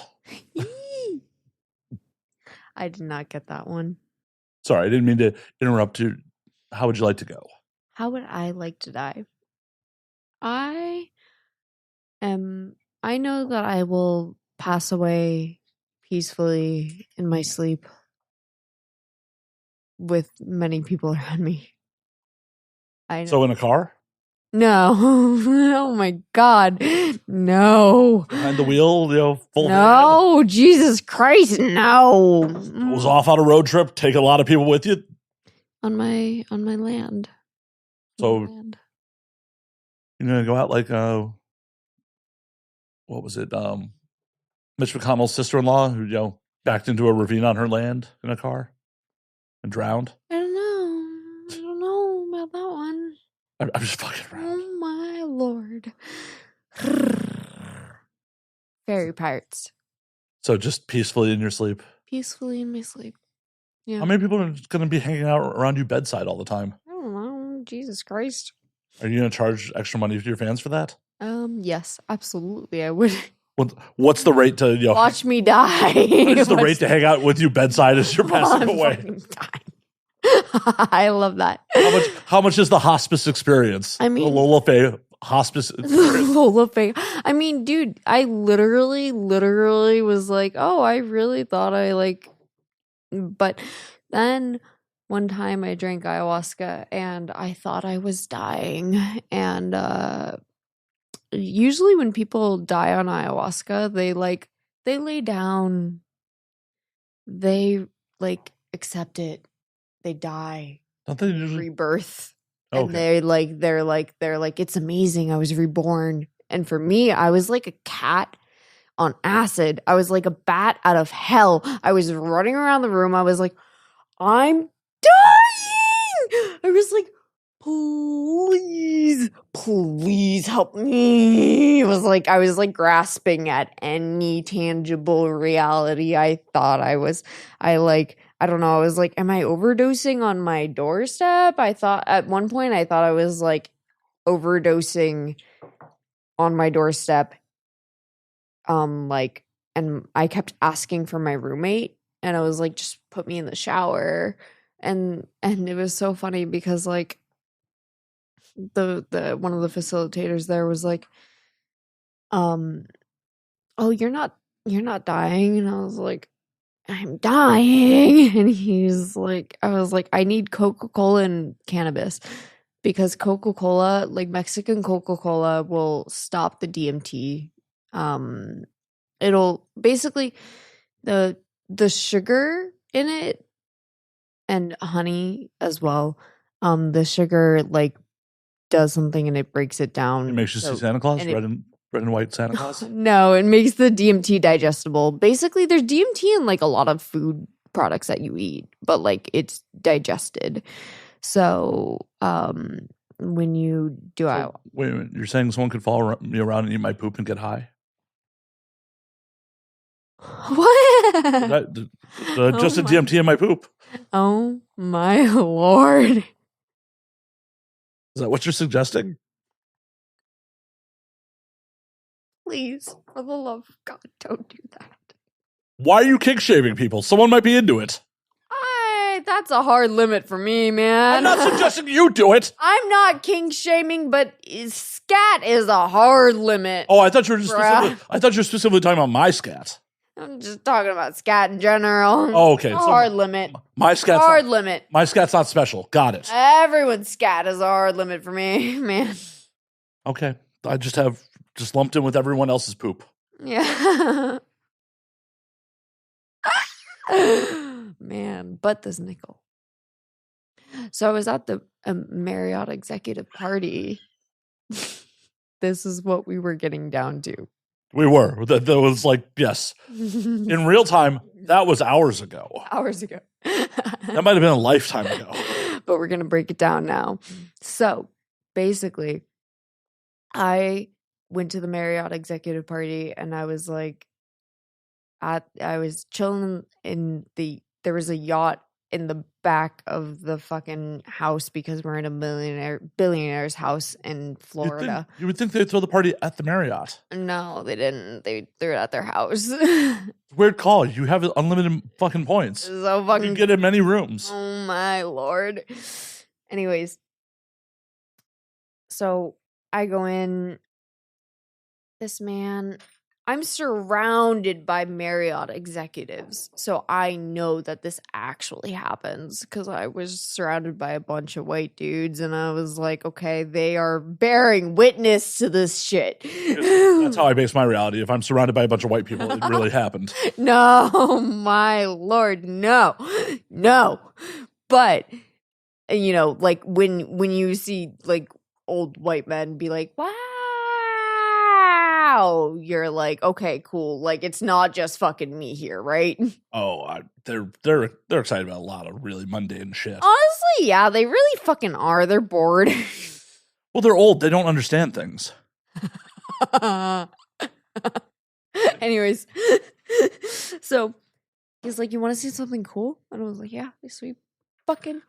I did not get that one. Sorry, I didn't mean to interrupt you. How would you like to go? How would I like to die? I know that I will pass away peacefully in my sleep with many people around me. I know. So in a car? No. Oh my God. No. Behind the wheel, full No, Jesus Christ, no. hand? Was off on a road trip, take a lot of people with you? On my land. So My land. you're going to go out like, what was it? Mitch McConnell's sister-in-law who, backed into a ravine on her land in a car and drowned? I don't know about that one. I'm just fucking around. Oh my Lord. Fairy pirates. So just peacefully in your sleep. Peacefully in my sleep. Yeah. How many people are going to be hanging out around you bedside all the time? I don't know. Jesus Christ. Are you going to charge extra money to your fans for that? Yes, absolutely. I would. What's the rate to Watch me die. What is the rate to hang out with you bedside as you're passing away? I love that. How much is the hospice experience? I mean, the Lola Fae hospice experience. Lola Fae. I mean, dude, I literally was like, oh, I really thought but then one time I drank ayahuasca and I thought I was dying. And usually when people die on ayahuasca, they lay down, they accept it, they die, Don't they usually rebirth, okay. and they're like it's amazing, I was reborn. And for me, I was like a cat on acid. I was like a bat out of hell. I was running around the room. I was like, I'm dying. I was like, please help me. I was like grasping at any tangible reality. I don't know. I was like, am I overdosing on my doorstep? At one point I thought I was like overdosing on my doorstep. And I kept asking for my roommate, and I was like, just put me in the shower. And it was so funny because like the one of the facilitators there was like, oh, you're not dying. And I was like, I'm dying. And he's like, I was like, I need Coca-Cola and cannabis, because Coca-Cola, like Mexican Coca-Cola, will stop the DMT. It'll basically, the sugar in it, and honey as well, the sugar like does something and it breaks it down. It makes you see Santa Claus, red and white Santa Claus. No, it makes the DMT digestible. Basically, there's DMT in like a lot of food products that you eat, but like it's digested. So when you do wait a minute, you're saying someone could follow me around and eat my poop and get high? What? Just a DMT in my poop. Oh my lord. Is that what you're suggesting? Please, for the love of God, don't do that. Why are you kink shaming people? Someone might be into it. That's a hard limit for me, man. I'm not suggesting you do it. I'm not kink shaming, but scat is a hard limit. Oh, I thought you were specifically talking about my scat. I'm just talking about scat in general. Oh, okay. Hard limit. My scat's hard limit. My scat's not special. Got it. Everyone's scat is a hard limit for me, man. Okay. I just lumped in with everyone else's poop. Yeah. Man, but this nickel. So I was at the Marriott executive party. This is what we were getting down to. We were. That was like, yes. In real time, that was hours ago. Hours ago. That might have been a lifetime ago. But we're going to break it down now. So basically, I went to the Marriott executive party, and I was like, I was chilling there was a yacht in the back of the fucking house, because we're in a billionaire's house in Florida. You would think they'd throw the party at the Marriott. No, they didn't. They threw it at their house. Weird call. You have unlimited fucking points. So fucking, you can get in many rooms. Oh my lord. Anyways, so I go in. This man, I'm surrounded by Marriott executives, so I know that this actually happens, because I was surrounded by a bunch of white dudes, and I was like, okay, they are bearing witness to this shit. That's how I base my reality. If I'm surrounded by a bunch of white people, it really happened. No, my lord, no. But, you know, like when you see like old white men be like, wow, you're like, okay, cool. Like, it's not just fucking me here, right? Oh, they're excited about a lot of really mundane shit. Honestly, yeah, they really fucking are. They're bored. Well, they're old. They don't understand things. Anyways, so he's like, you want to see something cool? And I was like, yeah, sweet. Fucking,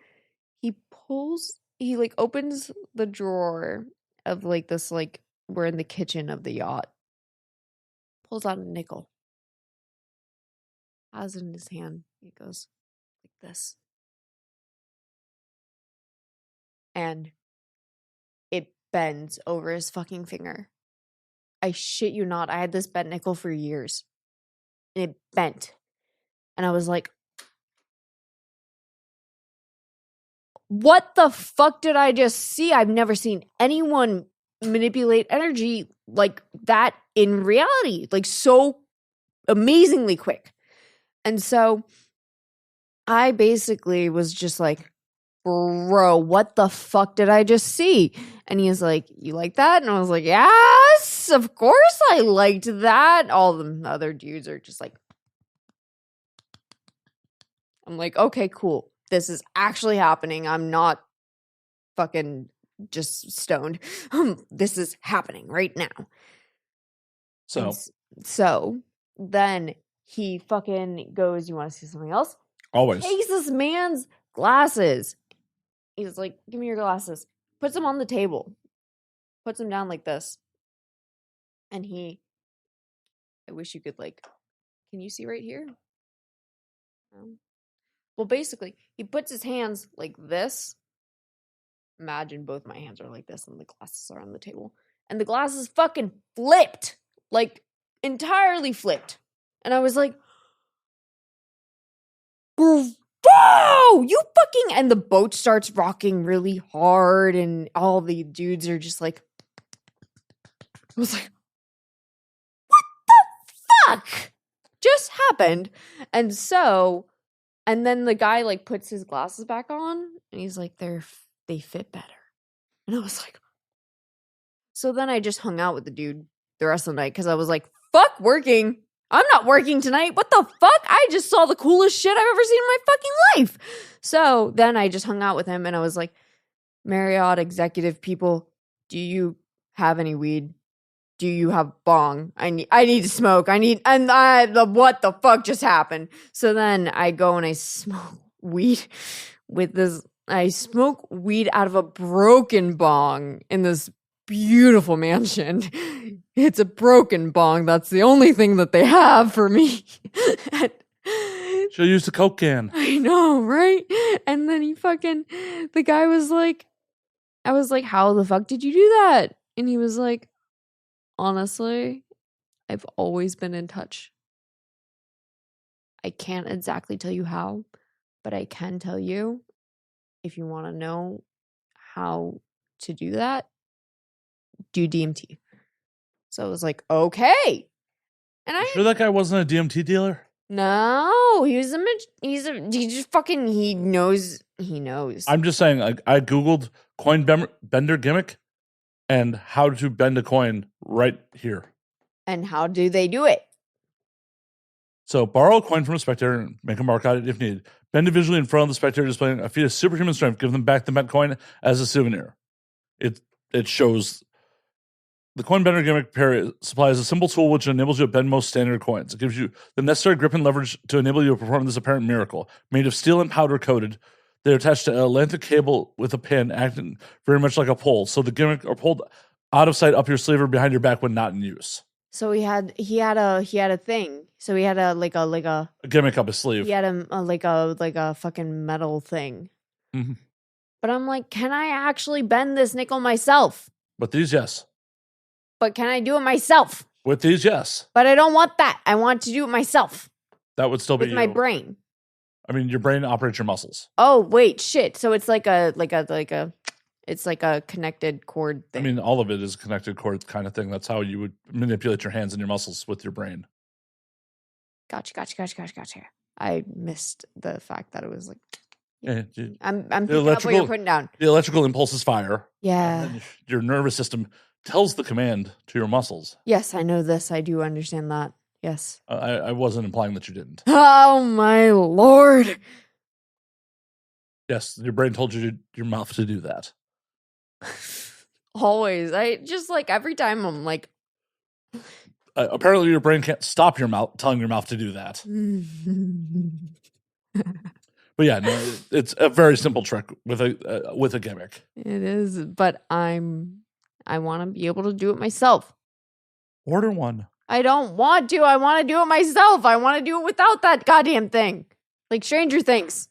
he like opens the drawer of like this, like, we're in the kitchen of the yacht. Pulls out a nickel. Has it in his hand. He goes like this. And it bends over his fucking finger. I shit you not. I had this bent nickel for years. And it bent. And I was like, what the fuck did I just see? I've never seen anyone manipulate energy like that in reality, like so amazingly quick. And so I basically was just like, bro, what the fuck did I just see? And he was like, you like that? And I was like, yes, of course I liked that. All the other dudes are just like, I'm like, okay, cool. This is actually happening. I'm not fucking just stoned. This is happening right now. So then he fucking goes, you want to see something else? Always. Takes this man's glasses. He's like, give me your glasses. Puts them on the table. Puts them down like this. And I wish you could like, can you see right here? No. Well, basically, he puts his hands like this. Imagine both my hands are like this and the glasses are on the table. And the glasses fucking flipped. Like, entirely flipped. And I was like, bro, you fucking... And the boat starts rocking really hard and all the dudes are just like... I was like, what the fuck just happened? And so... And then the guy like puts his glasses back on and he's like, they fit better. And I was like... So then I just hung out with the dude the rest of the night because I was like, fuck working. I'm not working tonight. What the fuck? I just saw the coolest shit I've ever seen in my fucking life. So then I just hung out with him and I was like, Marriott executive people, do you have any weed? Do you have bong? I need to smoke. What the fuck just happened? So then I go and I smoke weed with this. I smoke weed out of a broken bong in this beautiful mansion. It's a broken bong. That's the only thing that they have for me. She'll use the Coke can. I know, right? And then the guy was like, I was like, how the fuck did you do that? And he was like, honestly, I've always been in touch. I can't exactly tell you how, but I can tell you if you want to know how to do that, do DMT. So I was like, okay. And I sure that guy wasn't a DMT dealer? No, he knows. I'm just saying, I Googled coin bender gimmick and how to bend a coin right here. And how do they do it? So borrow a coin from a spectator and make a mark on it if needed. Bend it visually in front of the spectator, displaying a feat of superhuman strength. Give them back the bent coin as a souvenir. It shows the coin bender gimmick pair supplies a simple tool which enables you to bend most standard coins. It gives you the necessary grip and leverage to enable you to perform this apparent miracle. Made of steel and powder coated, they're attached to an Atlantic cable with a pin acting very much like a pole. So the gimmick are pulled out of sight up your sleeve or behind your back when not in use. So he had a thing. So he had a gimmick up his sleeve. He had a fucking metal thing. Mm-hmm. But I'm like, can I actually bend this nickel myself? With these, yes. But can I do it myself? With these, yes. But I don't want that. I want to do it myself. That would still be with my brain. I mean, your brain operates your muscles. Oh wait, shit. So it's like a connected cord thing. I mean, all of it is a connected cord kind of thing. That's how you would manipulate your hands and your muscles with your brain. Gotcha. I missed the fact that it was like. Yeah, I'm picking up what you're putting down. The electrical impulses fire. Yeah. And your nervous system tells the command to your muscles. Yes, I know this. I do understand that. Yes. I wasn't implying that you didn't. Oh my lord. Yes, your brain told your mouth to do that. Always. I just like every time I'm like. Apparently, your brain can't stop your mouth telling your mouth to do that. But yeah, no, it's a very simple trick with a gimmick. It is, but I want to be able to do it myself. Order one. I don't want to. I want to do it myself. I want to do it without that goddamn thing. Like Stranger Things.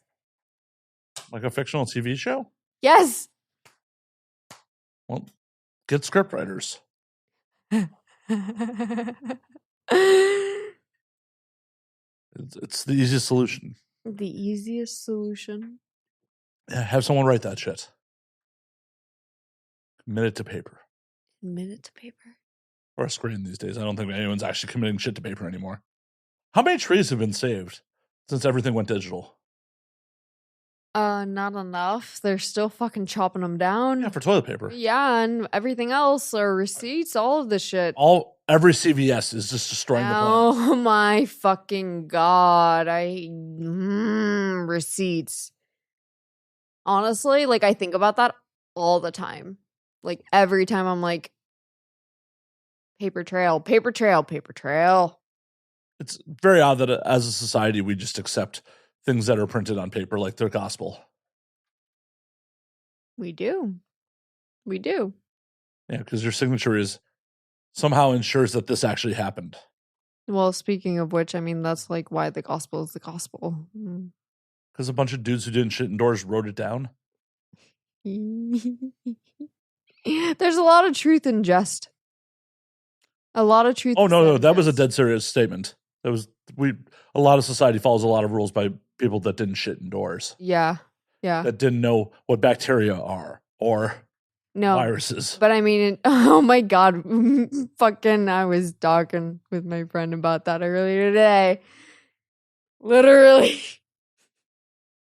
Like a fictional TV show? Yes. Well, get script writers. It's the easiest solution. The easiest solution. Yeah, have someone write that shit. Commit it to paper. Commit it to paper. Or a screen these days. I don't think anyone's actually committing shit to paper anymore. How many trees have been saved since everything went digital? Not enough. They're still fucking chopping them down. Yeah, for toilet paper. Yeah, and everything else are receipts, all of the shit. Every CVS is just destroying the planet. Oh my fucking god. Receipts. Honestly, like I think about that all the time. Like every time I'm like, paper trail, paper trail, paper trail. It's very odd that as a society we just accept things that are printed on paper like they're gospel. We do. We do. Yeah, because your signature is somehow ensures that this actually happened. Well, speaking of which, I mean, that's like why the gospel is the gospel. Because a bunch of dudes who didn't shit indoors wrote it down. There's a lot of truth in jest. A lot of truth. Oh, is no, in that was a jest. dead serious statement. A lot of society follows a lot of rules by people that didn't shit indoors. Yeah. Yeah. That didn't know what bacteria are or No. viruses. But I mean, oh my God. Fucking, I was talking with my friend about that earlier today. Literally.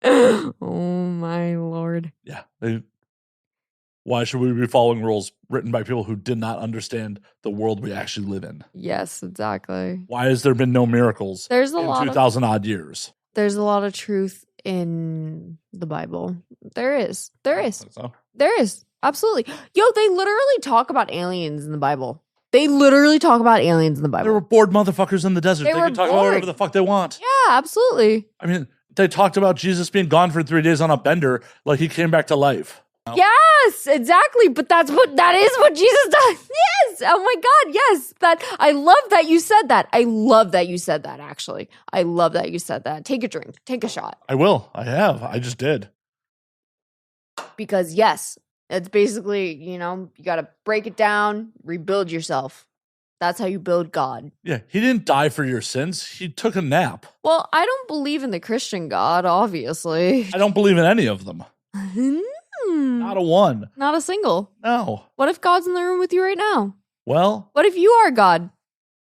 Oh my Lord. Yeah. Why should we be following rules written by people who did not understand the world we actually live in? Yes, exactly. Why has there been no miracles There's a in lot 2,000 odd years? There's a lot of truth in the Bible. There is. There is. So, There is. Absolutely. Yo, they literally talk about aliens in the Bible. They literally talk about aliens in the Bible. there were bored motherfuckers in the desert. They They were can talk about whatever bored. the fuck they want. Yeah, absolutely. I mean, they talked about Jesus being gone for 3 days on a bender like he came back to life. Yes, exactly. But that is what Jesus does. Yes. Oh my God. Yes. I love that you said that. I love that you said that, actually. I love that you said that. Take a drink. Take a shot. I will. I have. I just did. Because yes, it's basically, you got to break it down, rebuild yourself. That's how you build God. Yeah, he didn't die for your sins. He took a nap. Well, I don't believe in the Christian God, obviously. I don't believe in any of them. Not a one. Not a single. No. What if God's in the room with you right now? Well, What if you are God?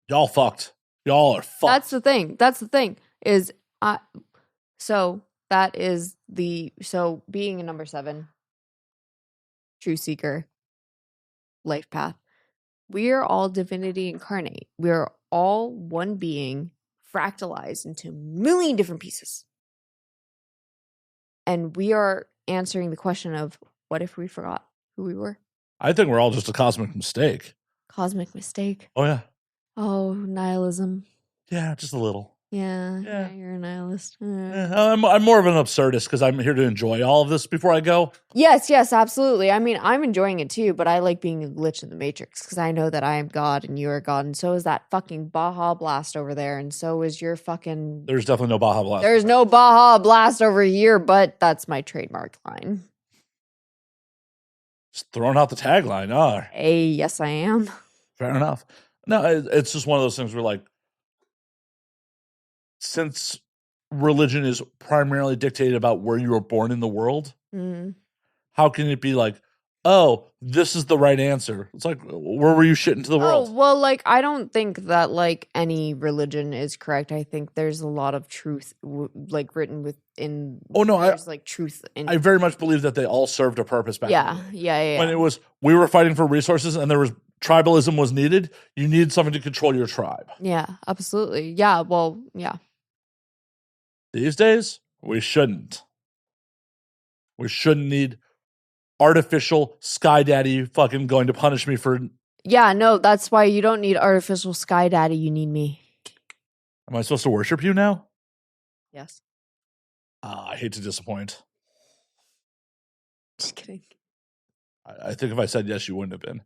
y'all fucked. Y'all are fucked. That's the thing. That's the thing. So being a number 7, true seeker, life path. We are all divinity incarnate. We are all one being fractalized into a million different pieces. And we are answering the question of, what if we forgot who we were? I think we're all just a cosmic mistake. Cosmic mistake. Oh, yeah. Oh, nihilism. Yeah, just a little. Yeah, Yeah. you're a nihilist. I'm more of an absurdist because I'm here to enjoy all of this before I go. Yes, absolutely. I mean, I'm enjoying it too, but I like being a glitch in the matrix because I know that I am God and you are God, and so is that fucking Baja Blast over there, and so is your fucking... There's definitely no Baja Blast. There's no Baja Blast over here, but that's my trademark line. Just throwing out the tagline. Oh, Hey, yes, I am. fair enough. No, it's just one of those things where, like, since religion is primarily dictated about where you were born in the world, how can it be like, oh, this is the right answer? It's like, where were you shit into the world? Oh, well, like, I don't think that, like, any religion is correct. I think there's a lot of truth, like, written within... Oh, no, there's, like, truth in... I very much believe that they all served a purpose back then. Yeah. When it was, we were fighting for resources and there was tribalism was needed, you needed something to control your tribe. Yeah, absolutely. Yeah, well, yeah. These days, we shouldn't. We shouldn't need artificial sky daddy fucking going to punish me for... Yeah, no, that's why you don't need artificial sky daddy. You need me. Am I supposed to worship you now? Yes. I hate to disappoint. Just kidding. I think if I said yes, you wouldn't have been.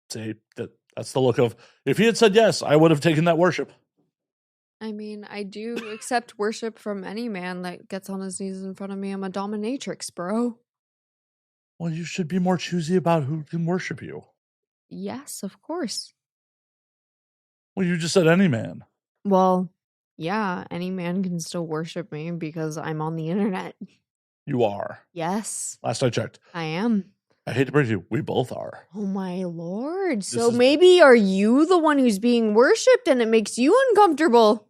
See, that's the look of... If he had said yes, I would have taken that worship. I mean, I do accept worship from any man that gets on his knees in front of me. I'm a dominatrix, bro. Well, you should be more choosy about who can worship you. Yes, of course. Well, you just said any man. Well, yeah, any man can still worship me because I'm on the internet. You are. Yes, Last I checked. I am. I hate to break it to you, we both are. Oh my Lord. So is- maybe are you the one who's being worshipped and it makes you uncomfortable?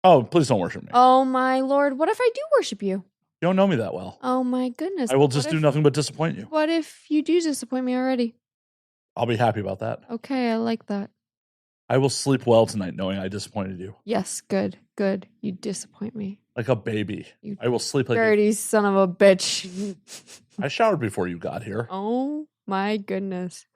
Oh, please don't worship me. Oh my lord, what if I do worship you? You don't know me that well. Oh my goodness. I will just do nothing but disappoint you. What if you do disappoint me already? I'll be happy about that. Okay, I like that. I will sleep well tonight knowing I disappointed you. Yes, good, good. You disappoint me. Like a baby. You I will sleep like dirty son of a bitch. I showered before you got here. Oh my goodness.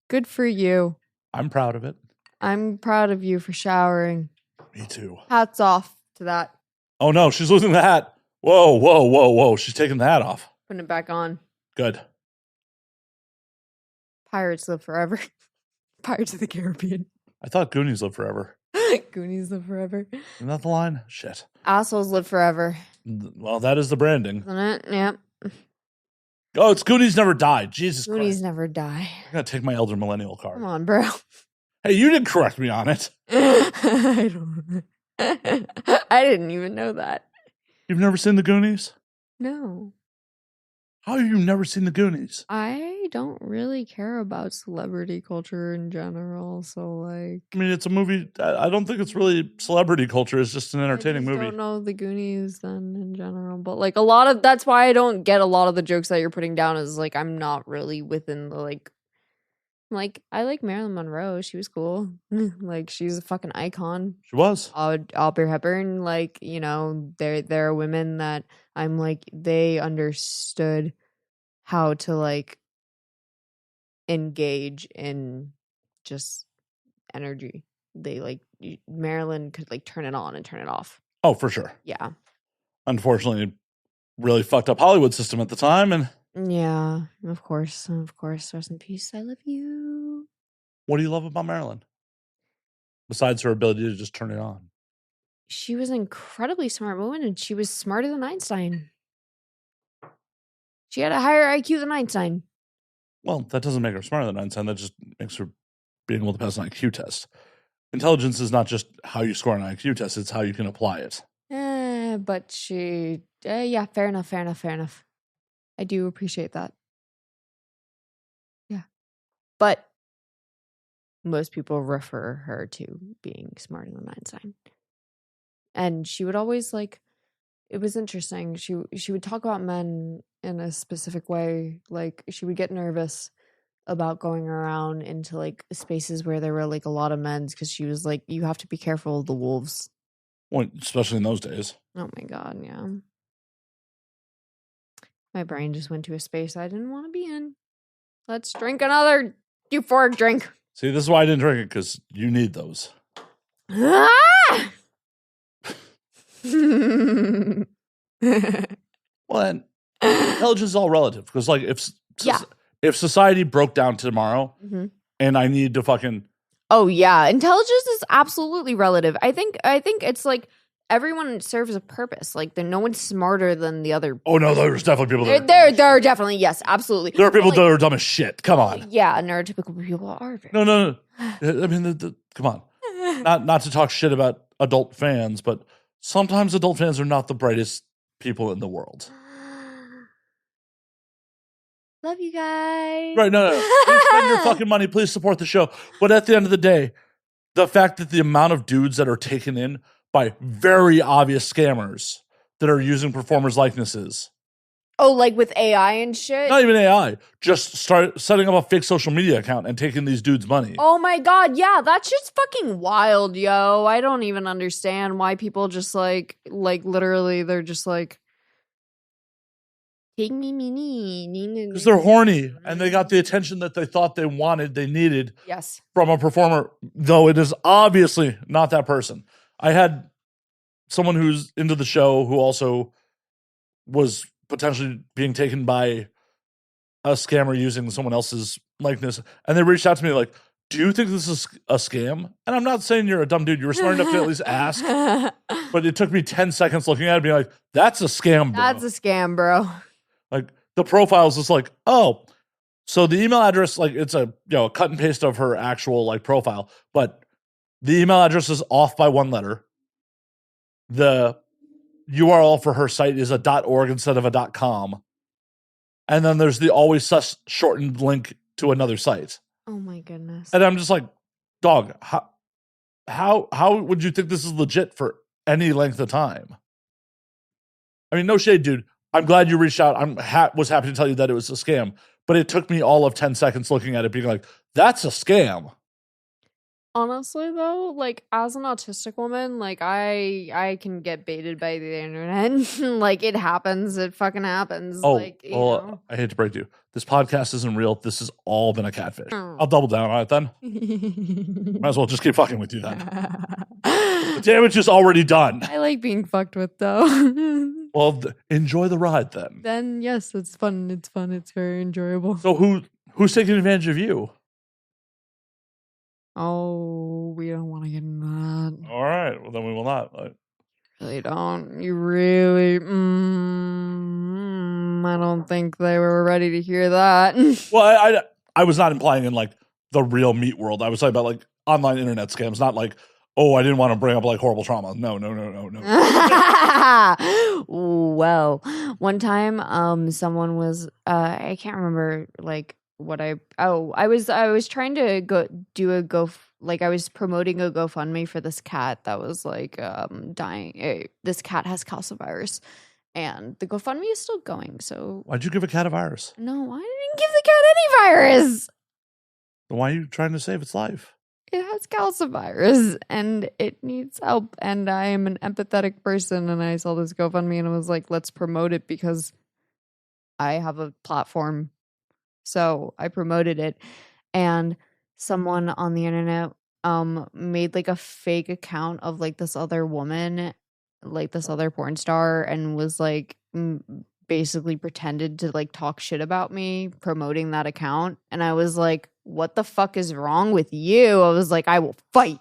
Good for you. I'm proud of it. I'm proud of you for showering. Me too. Hats off to that. Oh no, she's losing the hat. Whoa, whoa, whoa, whoa. She's taking the hat off. Putting it back on. Good. Pirates live forever. Pirates of the Caribbean. I thought Goonies live forever. Goonies live forever. Isn't that the line? Shit. Assholes live forever. Well, that is the branding. Isn't it? Yep. Oh, it's Goonies never die. Jesus Goonies Christ. never die. I'm going to take my elder millennial card. Come on, bro. Hey, you didn't correct me on it. I don't. I didn't even know that. You've never seen the Goonies? No. How have you never seen the Goonies? I don't really care about celebrity culture in general, so like. I mean, it's a movie. I don't think it's really celebrity culture. It's just an entertaining I movie. I don't know the Goonies then in general, but like a lot of that's why I don't get a lot of the jokes that you're putting down. Is like I'm not really within the like I like Marilyn Monroe. She was cool. Like she's a fucking icon. She was. Audrey Hepburn. Like there are women that I'm like they understood how to like engage in just energy. They like Marilyn could like turn it on and turn it off. Oh, for sure. Yeah. Unfortunately, really fucked up Hollywood system at the time. And yeah, of course. Rest in peace. I love you. What do you love about Marilyn? Besides her ability to just turn it on. She was an incredibly smart woman, and she was smarter than Einstein. She had a higher IQ than Einstein. Well, that doesn't make her smarter than Einstein. That just makes her being able to pass an IQ test. Intelligence is not just how you score an IQ test, it's how you can apply it. But she... yeah, fair enough. I do appreciate that. Yeah. But most people refer her to being smarter than Einstein. And she would always like... It was interesting. She would talk about men in a specific way. Like, she would get nervous about going around into like spaces where there were like a lot of men because she was like, you have to be careful of the wolves. Well, especially in those days. Oh my god, yeah. My brain just went to a space I didn't want to be in. Let's drink another euphoric drink. See, this is why I didn't drink it, because you need those. Ah! Well, and intelligence is all relative, because like if society broke down tomorrow and I need to fucking... Oh yeah, intelligence is absolutely relative. I think it's like everyone serves a purpose. Like no one's smarter than the other. Oh no, there's definitely people that there are definitely, yes, absolutely. There are people that are dumb as shit. Come on. Yeah, neurotypical people are. No. I mean, come on. Not to talk shit about adult fans, but sometimes adult fans are not the brightest people in the world. Love you guys. Right, no. Please spend your fucking money. Please support the show. But at the end of the day, the fact that the amount of dudes that are taken in by very obvious scammers that are using performers' likenesses. Oh, like with AI and shit? Not even AI. Just start setting up a fake social media account and taking these dudes' money. Oh my god, yeah, that's just fucking wild, yo. I don't even understand why people just like literally, they're just like, take me. Because they're horny and they got the attention that they thought they wanted, they needed from a performer, though it is obviously not that person. I had someone who's into the show who also was potentially being taken by a scammer using someone else's likeness. And they reached out to me like, do you think this is a scam? And I'm not saying you're a dumb dude. You were smart enough to at least ask. But it took me 10 seconds looking at it being like, that's a scam, bro. That's a scam, bro. Like the profile is just like, oh, so the email address, like it's a cut and paste of her actual like profile, but the email address is off by one letter. The URL for her site is a .org instead of a .com. And then there's the always sus shortened link to another site. Oh my goodness. And I'm just like, dog, how would you think this is legit for any length of time. I mean, no shade, dude. I'm glad you reached out. Was happy to tell you that it was a scam, but it took me all of 10 seconds looking at it being like, that's a scam. Honestly, though, like, as an autistic woman, like, I can get baited by the internet. Like, it happens. It fucking happens. Oh, like, you know. I hate to break you. This podcast isn't real. This has all been a catfish. Oh. I'll double down on it then. Might as well just keep fucking with you then. The damage is already done. I like being fucked with, though. Well, enjoy the ride then. Then, yes, it's fun. It's fun. It's very enjoyable. So who's taking advantage of you? Oh, we don't want to get into that. All right. Well, then we will not. Really don't. You really. I don't think they were ready to hear that. Well, I was not implying in like the real meat world. I was talking about like online internet scams, not like, oh, I didn't want to bring up like horrible trauma. No. Well, one time, someone was. I can't remember like what I was trying to I was promoting a GoFundMe for this cat that was like dying. This cat has calcivirus, and the GoFundMe is still going. So why'd you give a cat a virus? no, I didn't give the cat any virus. Then why are you trying to save its life? It has calcivirus and it needs help, and I am an empathetic person, and I saw this GoFundMe and I was like, let's promote it because I have a platform. So I promoted it, and someone on the internet made like a fake account of like this other woman, like this other porn star, and was like basically pretended to like talk shit about me promoting that account. And I was like, what the fuck is wrong with you? I was like, I will fight.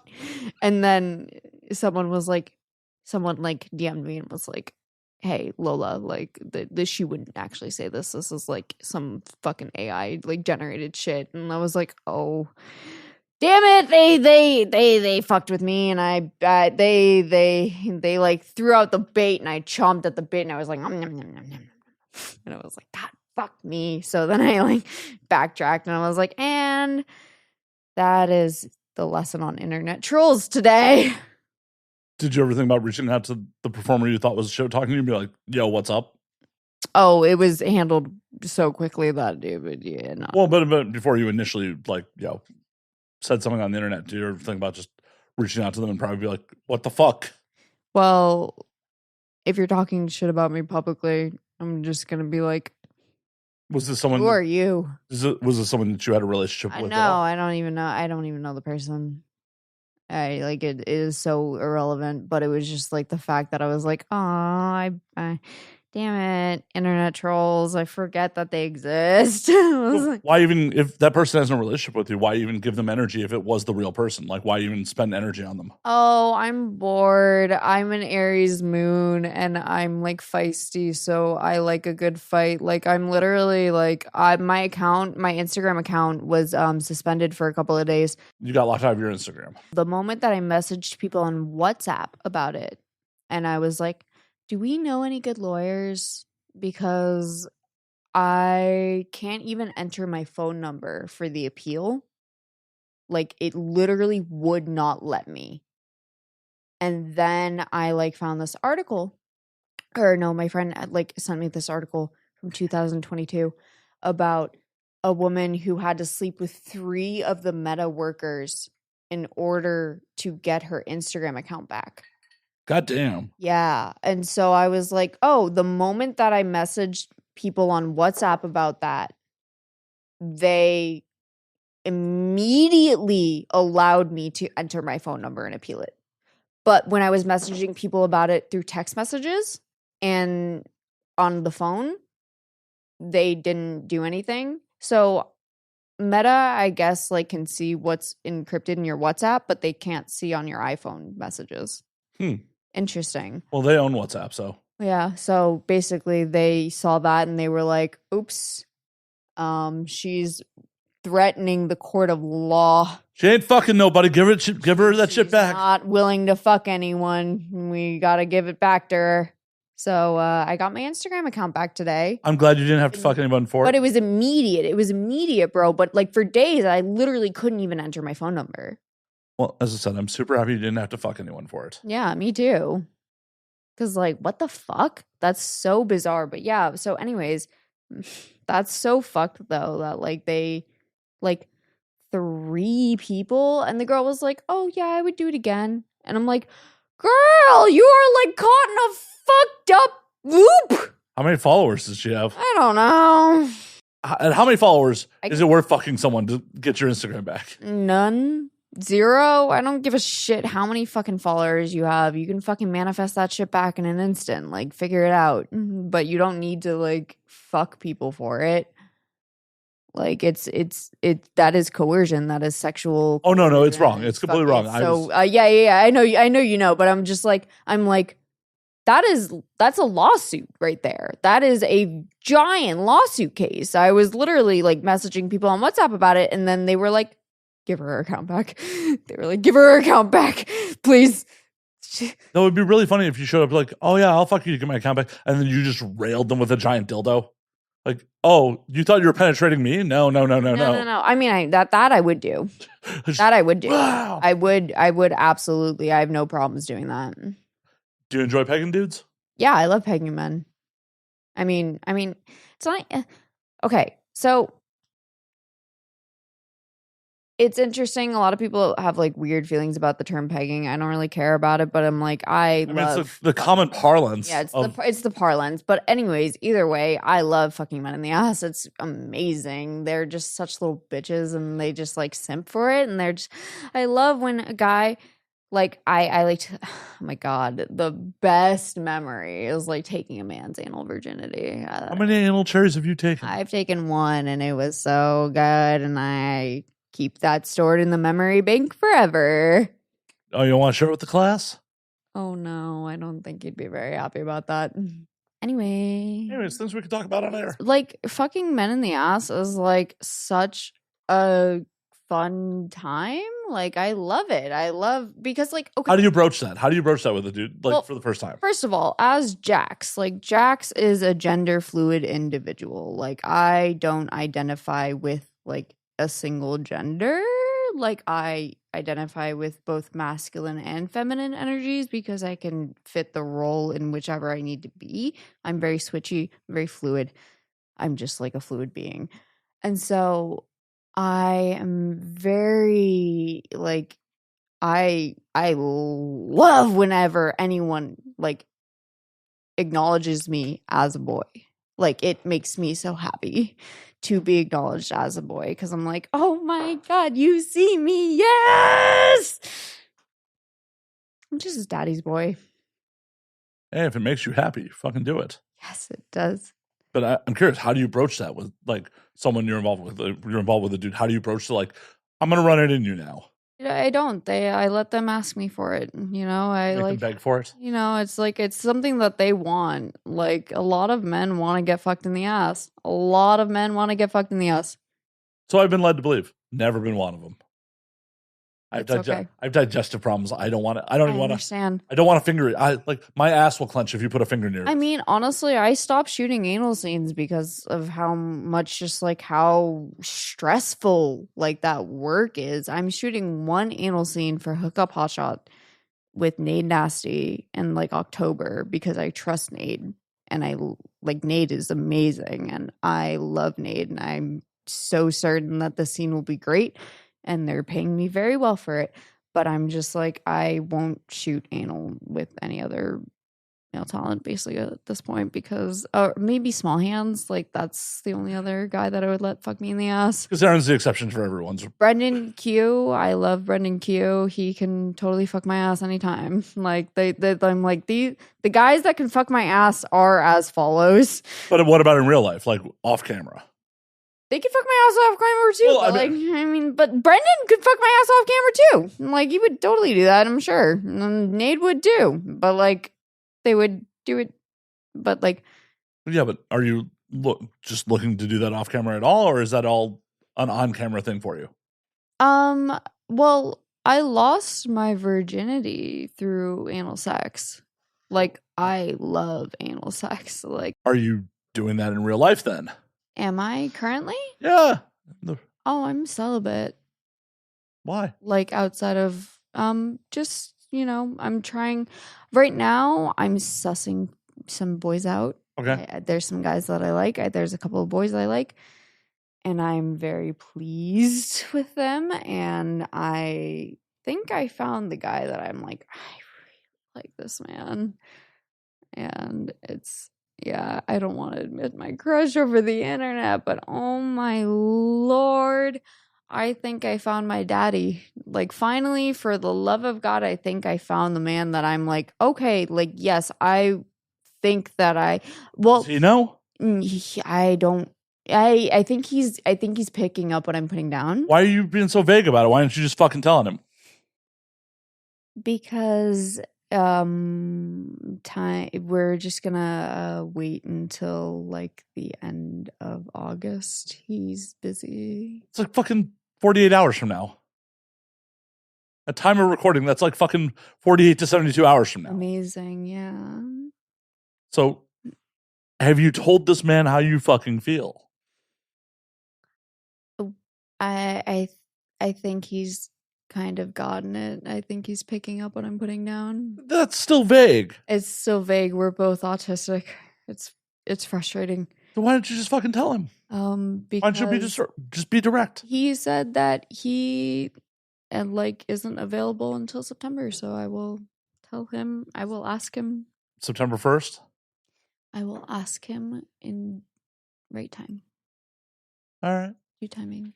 And then someone DM'd me and was like, hey, Lola, like this, she wouldn't actually say this. This is like some fucking AI like generated shit. And I was like, oh, damn it, they fucked with me, and they like threw out the bait, and I chomped at the bait, and I was like, nom, nom, nom, nom, nom. And I was like, God, fuck me. So then I like backtracked, and I was like, and that is the lesson on internet trolls today. Did you ever think about reaching out to the performer you thought was show talking to you and be like, yo, what's up? Oh, it was handled so quickly that it would, yeah, no. Well, but before you initially like, said something on the internet, do you ever think about just reaching out to them and probably be like, what the fuck? Well, if you're talking shit about me publicly, I'm just gonna be like, was this someone? Who are you? Was this someone that you had a relationship with? No, I don't even know. I don't even know the person. It is so irrelevant, but it was just like the fact that I was like, oh, damn it, internet trolls. I forget that they exist. Why even, if that person has no relationship with you, why even give them energy if it was the real person? Like, why even spend energy on them? Oh, I'm bored. I'm an Aries moon and I'm like feisty, so I like a good fight. Like, I'm literally like, my Instagram account was suspended for a couple of days. You got locked out of your Instagram. The moment that I messaged people on WhatsApp about it, and I was like, do we know any good lawyers? Because I can't even enter my phone number for the appeal. Like, it literally would not let me. And then I like found this article, or no, my friend like sent me this article from 2022 about a woman who had to sleep with 3 of the Meta workers in order to get her Instagram account back. God damn. Yeah. And so I was like, oh, the moment that I messaged people on WhatsApp about that, they immediately allowed me to enter my phone number and appeal it. But when I was messaging people about it through text messages and on the phone, they didn't do anything. So Meta, I guess, like can see what's encrypted in your WhatsApp, but they can't see on your iPhone messages. Interesting. Well, they own WhatsApp, so. Yeah, so basically they saw that and they were like, oops, she's threatening the court of law. She ain't fucking nobody. Give her that shit back. Not willing to fuck anyone. We gotta give it back to her. So I got my Instagram account back today. I'm glad you didn't have to fuck anyone for it. But it was immediate. It was immediate, bro. But like for days, I literally couldn't even enter my phone number. Well, as I said, I'm super happy you didn't have to fuck anyone for it. Yeah, me too. Because, like, what the fuck? That's so bizarre. But yeah, so anyways, that's so fucked though that like they like 3 people and the girl was like, oh yeah, I would do it again. And I'm like, girl, you are like caught in a fucked up loop. How many followers does she have? I don't know. And how many followers is it worth fucking someone to get your Instagram back? None. 0. I don't give a shit how many fucking followers you have. You can fucking manifest that shit back in an instant. Like, figure it out. But you don't need to like fuck people for it. Like, it's that is coercion. That is sexual. Oh no, it's wrong. It's completely wrong. So yeah. I know you know, but I'm just like, that's a lawsuit right there. That is a giant lawsuit case. I was literally like messaging people on WhatsApp about it, and then they were like, give her account back. They were like, give her account back, please. That would be really funny if you showed up like, oh yeah, I'll fuck you to get my account back, and then you just railed them with a giant dildo. Like, oh, you thought you were penetrating me? No. I mean, that I would do. That I would do. Wow. I would absolutely. I have no problems doing that. Do you enjoy pegging dudes? Yeah, I love pegging men. I mean, it's not okay. So it's interesting. A lot of people have like weird feelings about the term pegging. I don't really care about it, but I'm like, I mean, love it's the common parlance. Yeah, it's the parlance. But anyways, either way, I love fucking men in the ass. It's amazing. They're just such little bitches, and they just like simp for it. And I love when a guy. Like, I like to, oh my God, the best memory is like taking a man's anal virginity. How many anal cherries have you taken? I've taken 1 and it was so good. And I keep that stored in the memory bank forever. Oh, you don't want to share it with the class? Oh no, I don't think you'd be very happy about that. Anyways, things we could talk about on air. Like, fucking men in the ass is like such a fun time. Like, I love it. Because like, okay. How do you broach that? How do you broach that with a dude for the first time? First of all, as Jax, like Jax is a gender fluid individual. Like, I don't identify with like a single gender. Like, I identify with both masculine and feminine energies because I can fit the role in whichever I need to be. I'm very switchy, very fluid. I'm just like a fluid being. And so I am very like I love whenever anyone like acknowledges me as a boy. Like, it makes me so happy to be acknowledged as a boy because I'm like, oh my God, you see me? Yes! I'm just his daddy's boy. Hey, if it makes you happy, fucking do it. Yes, it does. But I'm curious, how do you broach that with like someone you're involved with? You're involved with a dude. How do you broach it? Like, I'm gonna run it in you now. I don't. I let them ask me for it. You know, I Make like them beg for it. You know, it's like it's something that they want. Like, a lot of men want to get fucked in the ass. A lot of men want to get fucked in the ass. So I've been led to believe. Never been one of them. I have digestive problems. I don't want to. I don't even want to understand. I don't want to finger it. Like, my ass will clench if you put a finger near it. I mean, honestly, I stopped shooting anal scenes because of how much, just like how stressful like that work is. I'm shooting 1 anal scene for Hookup Hotshot with Nade Nasty in like October because I trust Nade, and I like Nade is amazing, and I love Nade, and I'm so certain that the scene will be great. And they're paying me very well for it. But I'm just like, I won't shoot anal with any other male talent basically at this point because maybe Small Hands. Like, that's the only other guy that I would let fuck me in the ass. Because Aaron's the exception for everyone's. Brendan Q. I love Brendan Q. He can totally fuck my ass anytime. Like, I'm like, the guys that can fuck my ass are as follows. But what about in real life? Like, off camera? They could fuck my ass off camera too. Well, but Brendan could fuck my ass off camera too. Like, he would totally do that, I'm sure. And Nate would too. But like, they would do it. But like, yeah. But are you just looking to do that off camera at all, or is that all an on camera thing for you? Well, I lost my virginity through anal sex. Like, I love anal sex. Like, are you doing that in real life then? Am I currently? Yeah. Oh, I'm celibate. Why? Like, outside of just I'm trying. Right now, I'm sussing some boys out. Okay. There's some guys that I like. There's a couple of boys I like. And I'm very pleased with them. And I think I found the guy that I'm like, I really like this man. And I don't want to admit my crush over the internet, but oh my Lord, I think I found my daddy. Like, finally, for the love of God, I think I found the man that I'm like, okay, like, yes, I think that Does he know? I don't. I think he's picking up what I'm putting down. Why are you being so vague about it? Why aren't you just fucking telling him? Because we're just gonna wait until like the end of August. He's busy. It's like fucking 48 hours from now. At time of recording, that's like fucking 48 to 72 hours from now. Amazing, yeah. So, have you told this man how you fucking feel? I think he's kind of gotten it. I think he's picking up what I'm putting down. That's still vague. It's so vague. We're both autistic. It's frustrating. So why don't you just fucking tell him? Because Why don't you just be direct? He said that he isn't available until September, so I will tell him. I will ask him. September 1st? I will ask him in right time. All right. Due timing.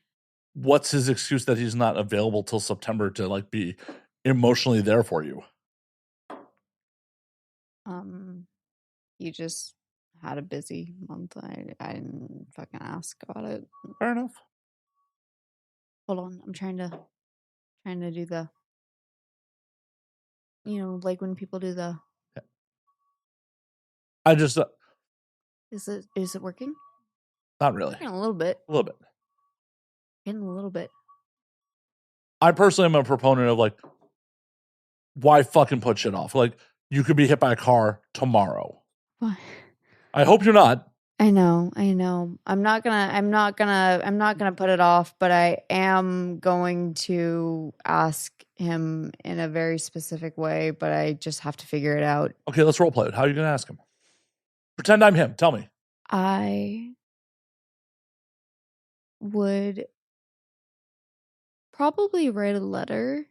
What's his excuse that he's not available till September to like be emotionally there for you? He just had a busy month. I didn't fucking ask about it. Fair enough. Hold on, I'm trying to do the, like when people do the. I just Is it working? not really. Working a little bit. A little bit. Getting a little bit. I personally am a proponent of like, why fucking put shit off? Like, you could be hit by a car tomorrow. Why? I hope you're not. I know. I'm not gonna put it off, but I am going to ask him in a very specific way, but I just have to figure it out. Okay, let's role play it. How are you gonna ask him? Pretend I'm him. Tell me. I would probably write a letter.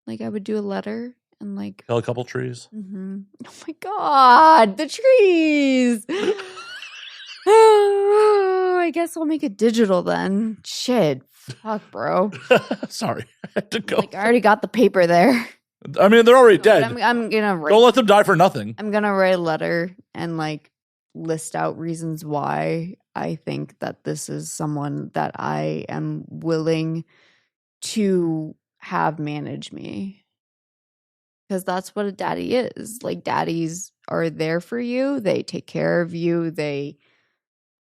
Like, I would do a letter and like Kill a couple trees. Oh my God, the trees. I guess I'll make it digital then. Shit. Fuck, bro. Sorry. I had to go. Like, I already got the paper there. I mean, they're already dead. I'm gonna write. Don't let them die for nothing. I'm gonna write a letter and like list out reasons why I think that this is someone that I am willing to have manage me. Because that's what a daddy is. Like, daddies are there for you. They take care of you. They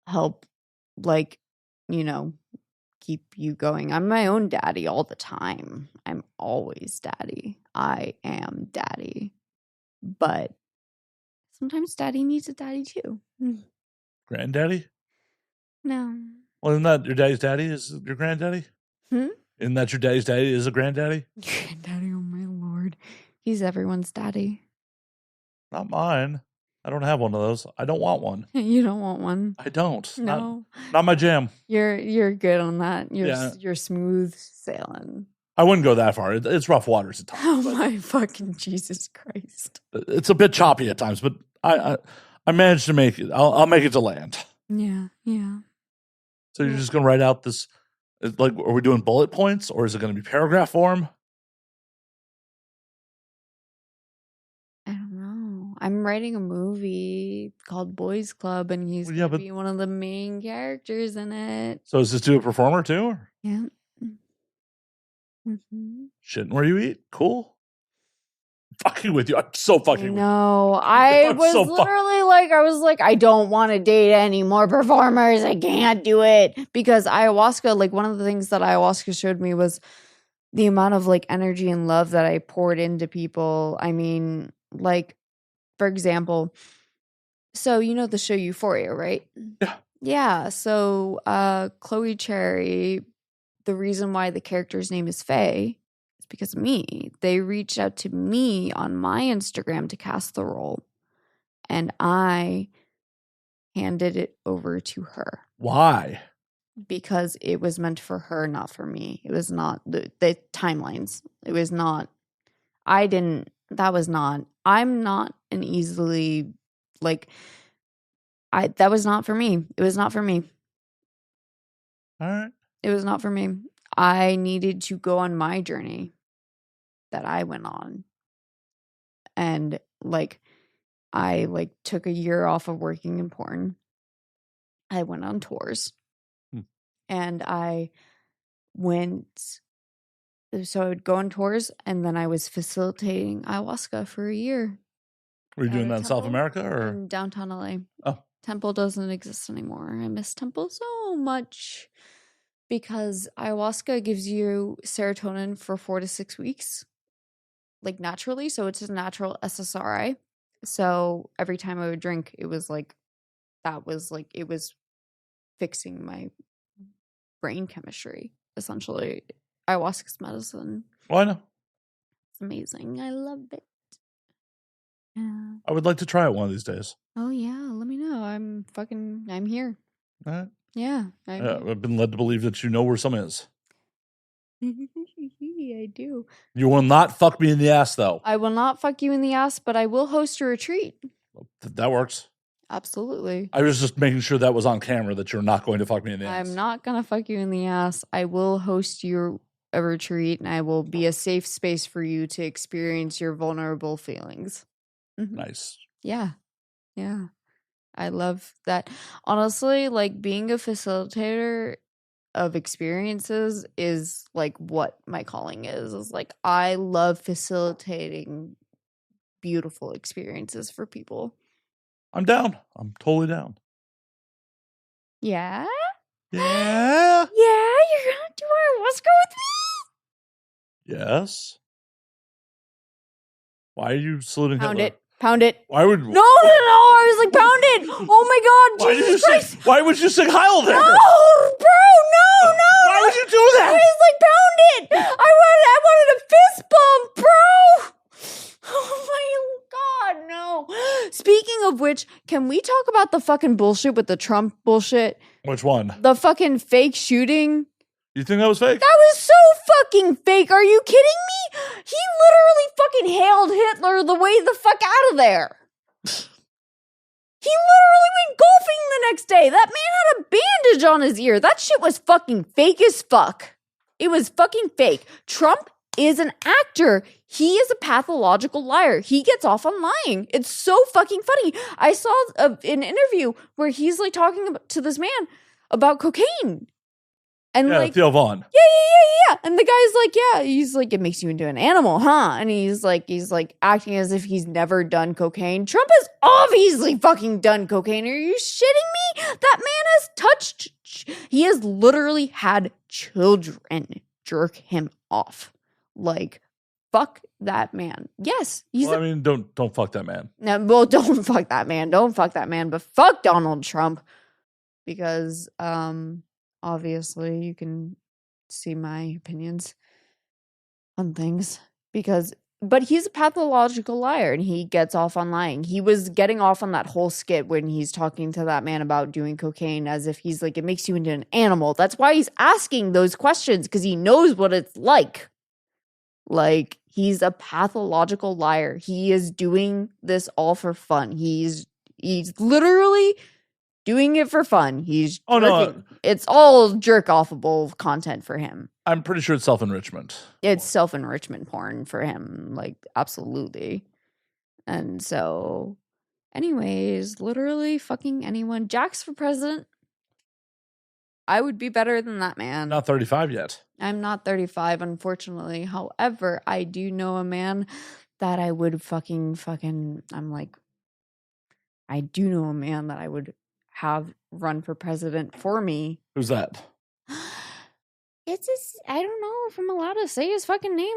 help, like, keep you going. I'm my own daddy all the time. I'm always daddy. I am daddy. But sometimes daddy needs a daddy too. Granddaddy? No. Well, isn't that your daddy's daddy is your granddaddy? Isn't that your daddy's daddy is a granddaddy? Granddaddy, oh my Lord. He's everyone's daddy. Not mine. I don't have one of those. I don't want one. You don't want one? I don't. No. Not my jam. You're good on that. You're smooth sailing. I wouldn't go that far. It's rough waters at times. Oh my fucking Jesus Christ. It's a bit choppy at times, but I managed to make it. I'll make it to land. Yeah. So you're just gonna write out this, like, are we doing bullet points or is it gonna be paragraph form? I don't know. I'm writing a movie called Boys Club, and he's gonna be one of the main characters in it. So is this to a performer too? Or? Yeah. Mm-hmm. Shitting where you eat? Cool. Fucking with you. I'm so fucking with you. No, I was literally I don't want to date any more performers. I can't do it. Because ayahuasca, like, one of the things that ayahuasca showed me was the amount of like energy and love that I poured into people. I mean, like, for example, so the show Euphoria, right? Yeah. Yeah. So Chloe Cherry, the reason why the character's name is Fae is It's because of me. They reached out to me on my Instagram to cast the role, and I handed it over to her Why? because it was meant for her, not for me. It was not the timelines. It was not. I'm not an easily like. That was not for me. It was not for me. All right. It was not for me. I needed to go on my journey that I went on. And I took a year off of working in porn. I went on tours. And I went, so I would go on tours, and then I was facilitating ayahuasca for a year. Were you doing that in South America or in downtown LA? Oh, Temple doesn't exist anymore. I miss Temple so much because ayahuasca gives you serotonin for 4 to 6 weeks, like naturally. So it's a natural SSRI. So every time I would drink, it was like it was fixing my brain chemistry, essentially. Ayahuasca's medicine. well, I know. It's amazing. I love it. Yeah. I would like to try it one of these days. Oh yeah, let me know. I'm here. All right. Yeah. I've been led to believe that you know where some is. I do. You will not fuck me in the ass, though. I will not fuck you in the ass, but I will host a retreat. That works. Absolutely. I was just making sure that was on camera, that you're not going to fuck me in the ass. I'm not going to fuck you in the ass. I will host you a retreat, and I will be a safe space for you to experience your vulnerable feelings. Mm-hmm. Nice. Yeah. Yeah. I love that. Honestly, like being a facilitator of experiences is like what my calling is like I love facilitating beautiful experiences for people. I'm down. I'm totally down. Yeah? Yeah? Yeah, you're gonna do ayahuasca with me? Yes. Why are you saluting Hitler? Pound it. Why would... No, I was like, pound it! Oh my God, Jesus Christ! Why would you sing Heil there? No, bro, no! Why would you do that? I was like, pound it! I wanted a fist bump, bro! Oh my God, no. Speaking of which, can we talk about the fucking bullshit with the Trump bullshit? Which one? The fucking fake shooting? You think that was fake? That was so fucking fake. Are you kidding me? He literally fucking hailed Hitler the way the fuck out of there. He literally went golfing the next day. That man had a bandage on his ear. That shit was fucking fake as fuck. It was fucking fake. Trump is an actor. He is a pathological liar. He gets off on lying. It's so fucking funny. I saw an interview where he's like talking to this man about cocaine. And yeah, like, Theo Vaughn. Yeah. And the guy's like, yeah, he's like, it makes you into an animal, huh? And he's like acting as if he's never done cocaine. Trump has obviously fucking done cocaine. Are you shitting me? That man has he has literally had children jerk him off. Like, fuck that man. Yes. Don't fuck that man. No, well, don't fuck that man. Don't fuck that man, but fuck Donald Trump. Because, obviously, you can see my opinions on things but he's a pathological liar and he gets off on lying. He was getting off on that whole skit when he's talking to that man about doing cocaine as if he's like, it makes you into an animal. That's why he's asking those questions, because he knows what it's like. Like, he's a pathological liar. He is doing this all for fun. He's literally doing it for fun. He's jerking. It's all jerk-offable content for him. I'm pretty sure it's self-enrichment. It's self-enrichment porn for him, like, absolutely. And so, anyways, literally fucking anyone. Jack's for president. I would be better than that man. Not 35 yet. I'm not 35, unfortunately. However, I do know a man that I would I do know a man that I would have run for president for me. Who's that? I don't know if I'm allowed to say his fucking name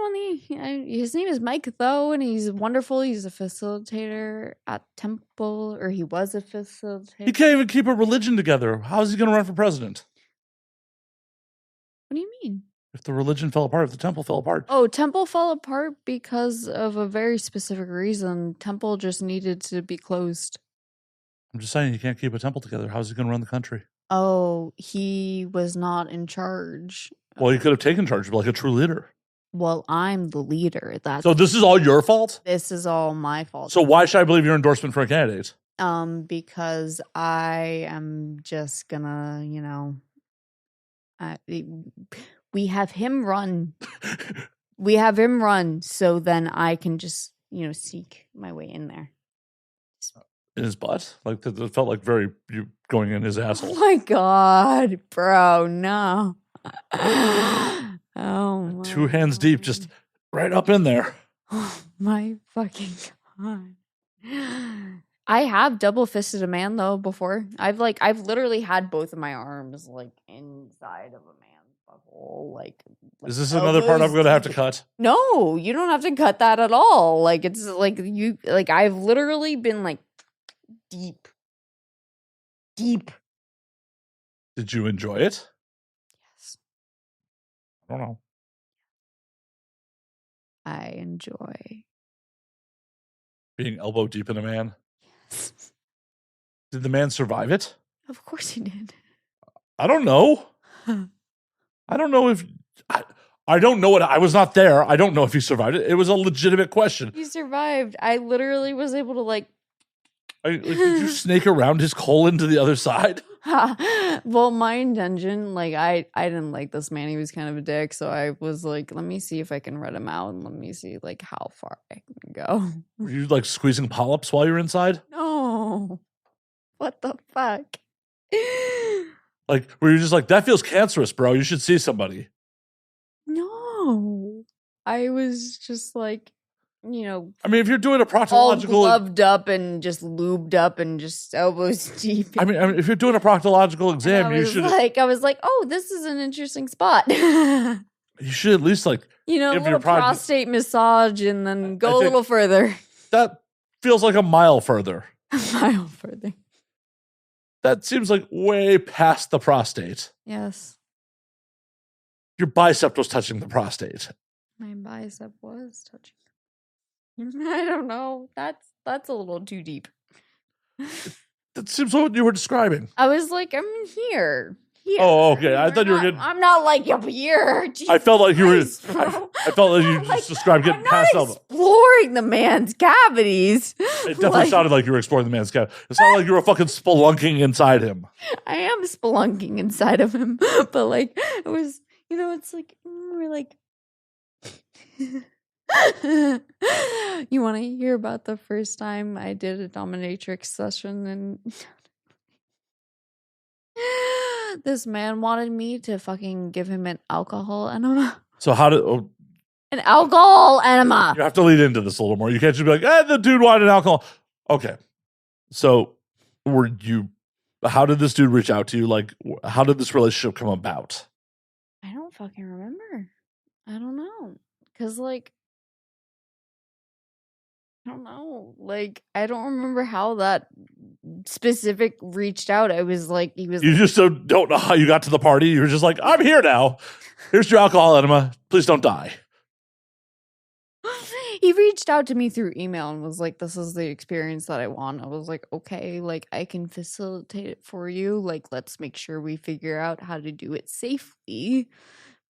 his name is Mike, though, and he's wonderful. He's a facilitator at Temple, or he was a facilitator. He can't even keep a religion together. How is he going to run for president? What do you mean? If the religion fell apart, if the temple fell apart. Oh, temple fell apart because of a very specific reason. Temple just needed to be closed. I'm just saying, you can't keep a temple together. How's he going to run the country? Oh, he was not in charge. Well, he could have taken charge, like a true leader. Well, I'm the leader. So this is all your fault? This is all my fault. So why should I believe your endorsement for a candidate? Because I am just gonna, we have him run. We have him run, so then I can just, seek my way in there. In his butt? Like, it felt like you going in his asshole. Oh my God, bro, no. Oh my 2 hands deep, just right up in there. Oh my fucking God. I have double fisted a man though before. I've literally had both of my arms like inside of a man's butthole. Like is this another part I'm gonna have to cut? No, you don't have to cut that at all. Like it's like I've literally been like deep. Did you enjoy it? Yes. I don't know. I enjoy being elbow deep in a man. Yes. Did the man survive it? Of course he did. I don't know. I don't know if I don't know what I was not there. I don't know if he survived it. It was a legitimate question. He survived. I literally was able to did you snake around his colon to the other side? Well, my intention, I didn't like this man. He was kind of a dick, so I was like, let me see if I can ret him out and let me see how far I can go. Were you squeezing polyps while you're inside? No. What the fuck? Were you just that feels cancerous, bro? You should see somebody. No. I was just I mean, if you're doing a proctological, all gloved up and just lubed up and just elbows deep. I mean, if you're doing a proctological exam, you should. I was like, oh, this is an interesting spot. You should at least a little prostate massage and then go a little further. That feels like a mile further. A mile further. That seems like way past the prostate. Yes. Your bicep was touching the prostate. My bicep was touching. I don't know. That's a little too deep. That seems what you were describing. I was like, I'm here. Oh, okay. I thought you were getting. I'm not up here. Jesus I felt like you were. Christ, I felt like you just described getting past elbow. Exploring the man's cavities. It definitely sounded like you were exploring the man's cavity. It sounded like you were fucking spelunking inside him. I am spelunking inside of him, but it was, it's we're you want to hear about the first time I did a dominatrix session and this man wanted me to fucking give him an alcohol enema. So how did an alcohol enema? You have to lead into this a little more. You can't just be like, the dude wanted an alcohol. Okay. So how did this dude reach out to you? How did this relationship come about? I don't fucking remember. I don't know. Because I don't know. I don't remember how that specific reached out. I was he was. You just don't know how you got to the party. You were just like, I'm here now. Here's your alcohol enema. Please don't die. He reached out to me through email and was like, this is the experience that I want. I was like, okay, I can facilitate it for you. Let's make sure we figure out how to do it safely.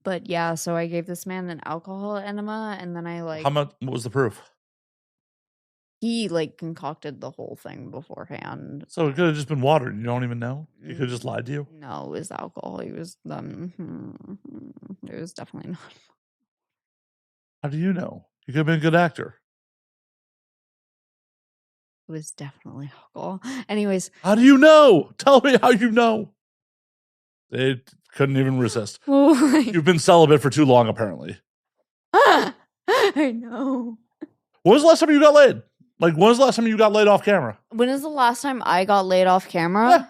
But yeah, so I gave this man an alcohol enema and then How much? What was the proof? He concocted the whole thing beforehand. So it could have just been water. You don't even know. He could have just lied to you. No, it was alcohol. He was it was definitely not. How do you know? You could have been a good actor. It was definitely alcohol. Anyways, how do you know? Tell me how you know. They couldn't even resist. You've been celibate for too long, apparently. I know. When was the last time you got laid? When was the last time you got laid off camera? When is the last time I got laid off camera? Yeah.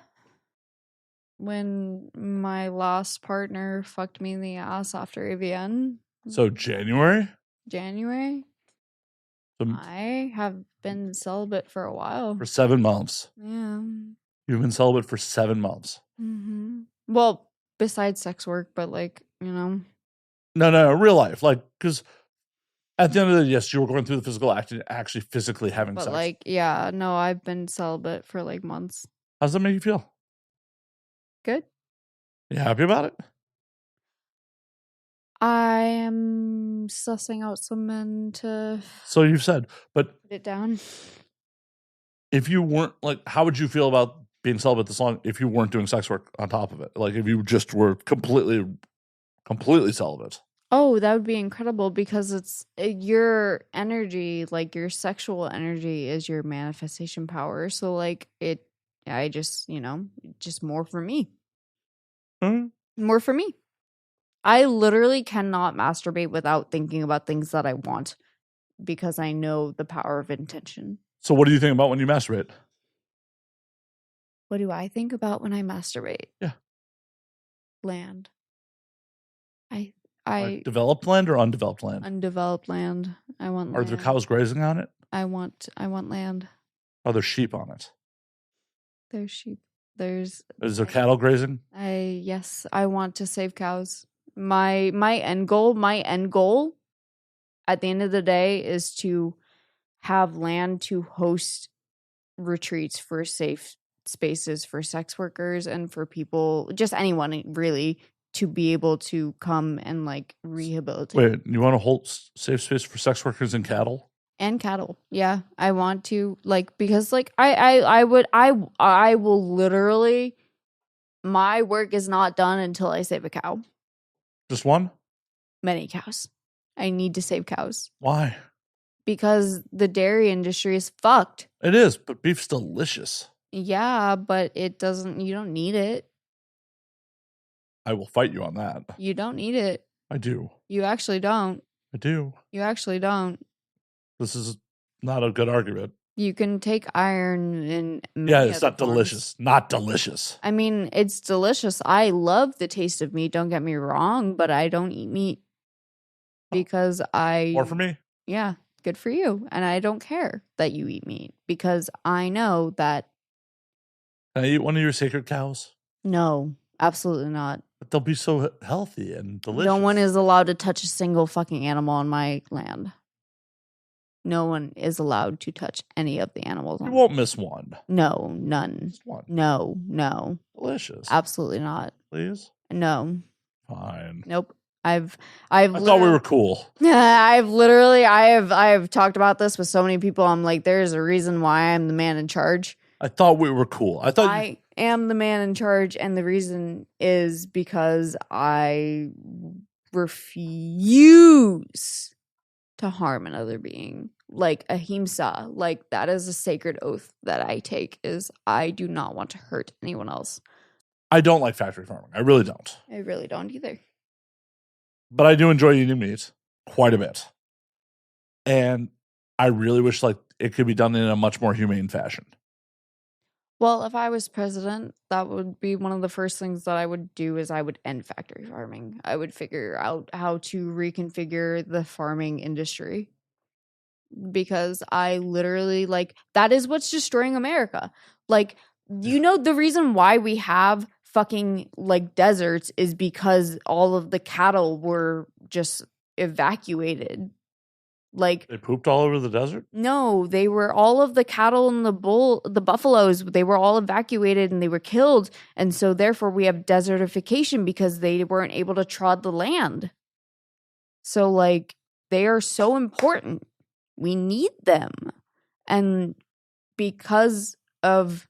When my last partner fucked me in the ass after AVN. So January? I have been celibate for a while. For 7 months. Yeah. You've been celibate for 7 months. Mm-hmm. Well, besides sex work, but No, real life. Like, because at the end of the day, yes, you were going through the physical act and actually physically having But sex. like, yeah, no, I've been celibate for like months. How does that make you feel? Good. You happy about it? I am sussing out some men to So you've said, but put it down. if you weren't like, how would you feel about being celibate this long if you weren't doing sex work on top of it? Like if you just were completely celibate. Oh, that would be incredible because it's your energy, like your sexual energy is your manifestation power. So like I just, just more for me. More for me. I literally cannot masturbate without thinking about things that I want because I know the power of intention. So what do you think about when you masturbate? What do I think about when I masturbate? Yeah. Land. I Like developed land or undeveloped land? Undeveloped land. I want Are land. there cows grazing on it? I want land. Are there sheep on it? There's sheep. Is there cattle grazing? Yes, I want to save cows. My end goal at the end of the day is to have land to host retreats for safe spaces for sex workers and for people, just anyone really, to be able to come and like rehabilitate. Wait, you want to hold safe space for sex workers and cattle? And cattle. Yeah. I want to because I will literally, my work is not done until I save a cow. Just one? Many cows. I need to save cows. Why? Because the dairy industry is fucked. It is, but beef's delicious. Yeah, but you don't need it. I will fight you on that. You don't need it. I do. You actually don't. I do. You actually don't. This is not a good argument. You can take iron and yeah, it's not delicious. Not delicious. I mean, it's delicious. I love the taste of meat. Don't get me wrong, but I don't eat meat because More for me. Yeah, good for you. And I don't care that you eat meat because I know that. Can I eat one of your sacred cows? No, absolutely not. But they'll be so healthy and delicious. No one is allowed to touch a single fucking animal on my land. No one is allowed to touch any of the animals. You won't miss one. No, none. Just one. No. Delicious. Absolutely not. Please? No. Fine. Nope. I thought we were cool. I've talked about this with so many people. I'm like, there's a reason why I'm the man in charge. I thought we were cool. I am the man in charge, and the reason is because I refuse to harm another being. Like ahimsa, like that is a sacred oath that I take, is I do not want to hurt anyone else. I don't like factory farming. I really don't. I really don't either. But I do enjoy eating meat quite a bit. And I really wish like it could be done in a much more humane fashion. Well, if I was president, that would be one of the first things that I would do is I would end factory farming. I would figure out how to reconfigure the farming industry. Because I literally, that is what's destroying America. The reason why we have fucking, deserts is because all of the cattle were just evacuated. They pooped all over the desert? No, they were all of the cattle and the buffaloes, they were all evacuated and they were killed. And so therefore we have desertification because they weren't able to trod the land. So they are so important. We need them. And because of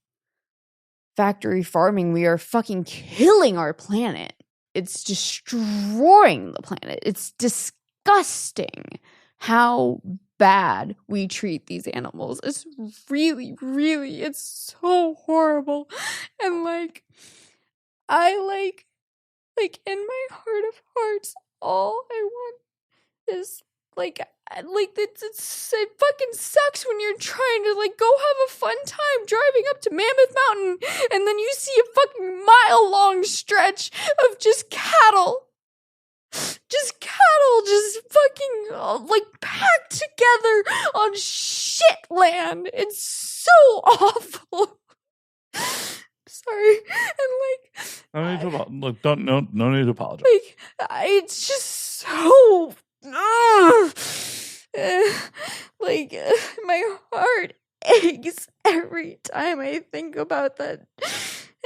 factory farming, we are fucking killing our planet. It's destroying the planet. It's disgusting how bad we treat these animals. It's really, really, it's so horrible. And I in my heart of hearts, all I want is it fucking sucks when you're trying to go have a fun time driving up to Mammoth Mountain and then you see a fucking mile-long stretch of just cattle. Just cattle, just fucking packed together on shit land. It's so awful. Sorry. And no need to apologize. it's just so like my heart aches every time I think about that.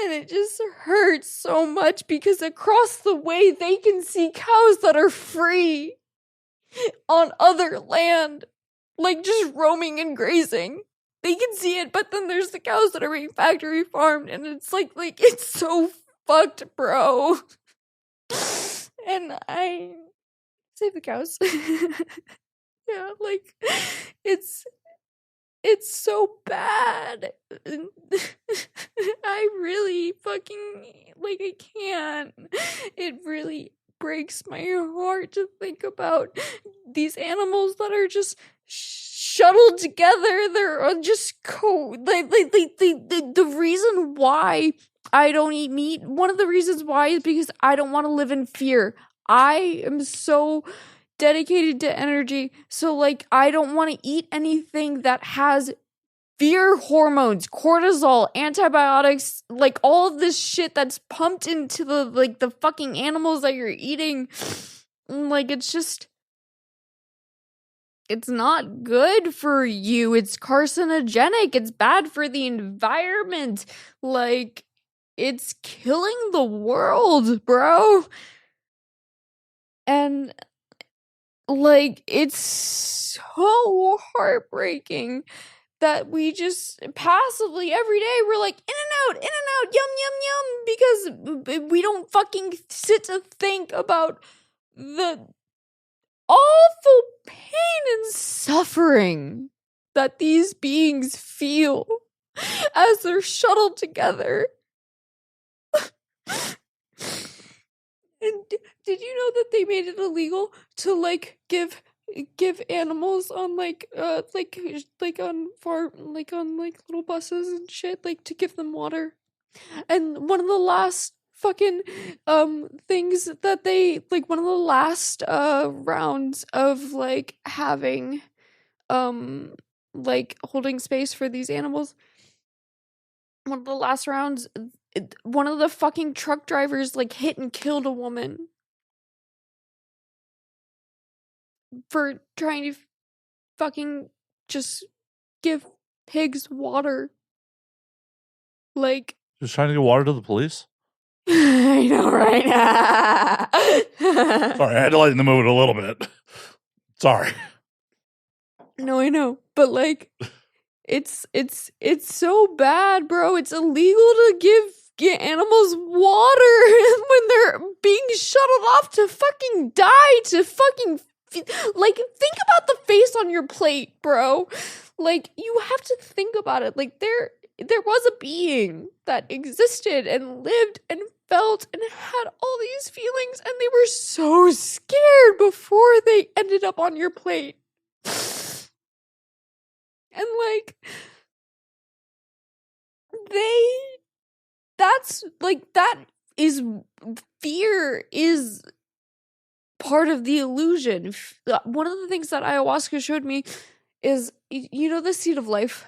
And it just hurts so much because across the way they can see cows that are free on other land, like just roaming and grazing. They can see it, but then there's the cows that are being factory farmed, and it's like it's so fucked, bro. And I save the cows. Yeah, like it's so bad. I really fucking I can't. It really breaks my heart to think about these animals that are just shuttled together. They're just the reason why I don't eat meat, one of the reasons why is because I don't want to live in fear. I am so dedicated to energy, so I don't want to eat anything that has fear hormones, cortisol, antibiotics, all of this shit that's pumped into the fucking animals that you're eating. It's not good for you. It's carcinogenic. It's bad for the environment. It's killing the world, bro. And it's so heartbreaking that we just passively every day we're in and out, yum, yum, yum, because we don't fucking sit to think about the awful pain and suffering that these beings feel as they're shuttled together. And did you know that they made it illegal to give animals on on farm on little buses and shit to give them water? And one of the last fucking things that they one of the last rounds of having holding space for these animals, one of the last rounds, one of the fucking truck drivers hit and killed a woman for trying to fucking just give pigs water. Just trying to get water to the police? I know, right? Sorry, I had to lighten the mood a little bit. Sorry. No, I know. But it's so bad, bro. It's illegal to give animals water when they're being shuttled off to fucking die, to fucking think about the face on your plate, bro. You have to think about it. There was a being that existed and lived and felt and had all these feelings, and they were so scared before they ended up on your plate. And that is fear is part of the illusion. One of the things that ayahuasca showed me is, the seed of life,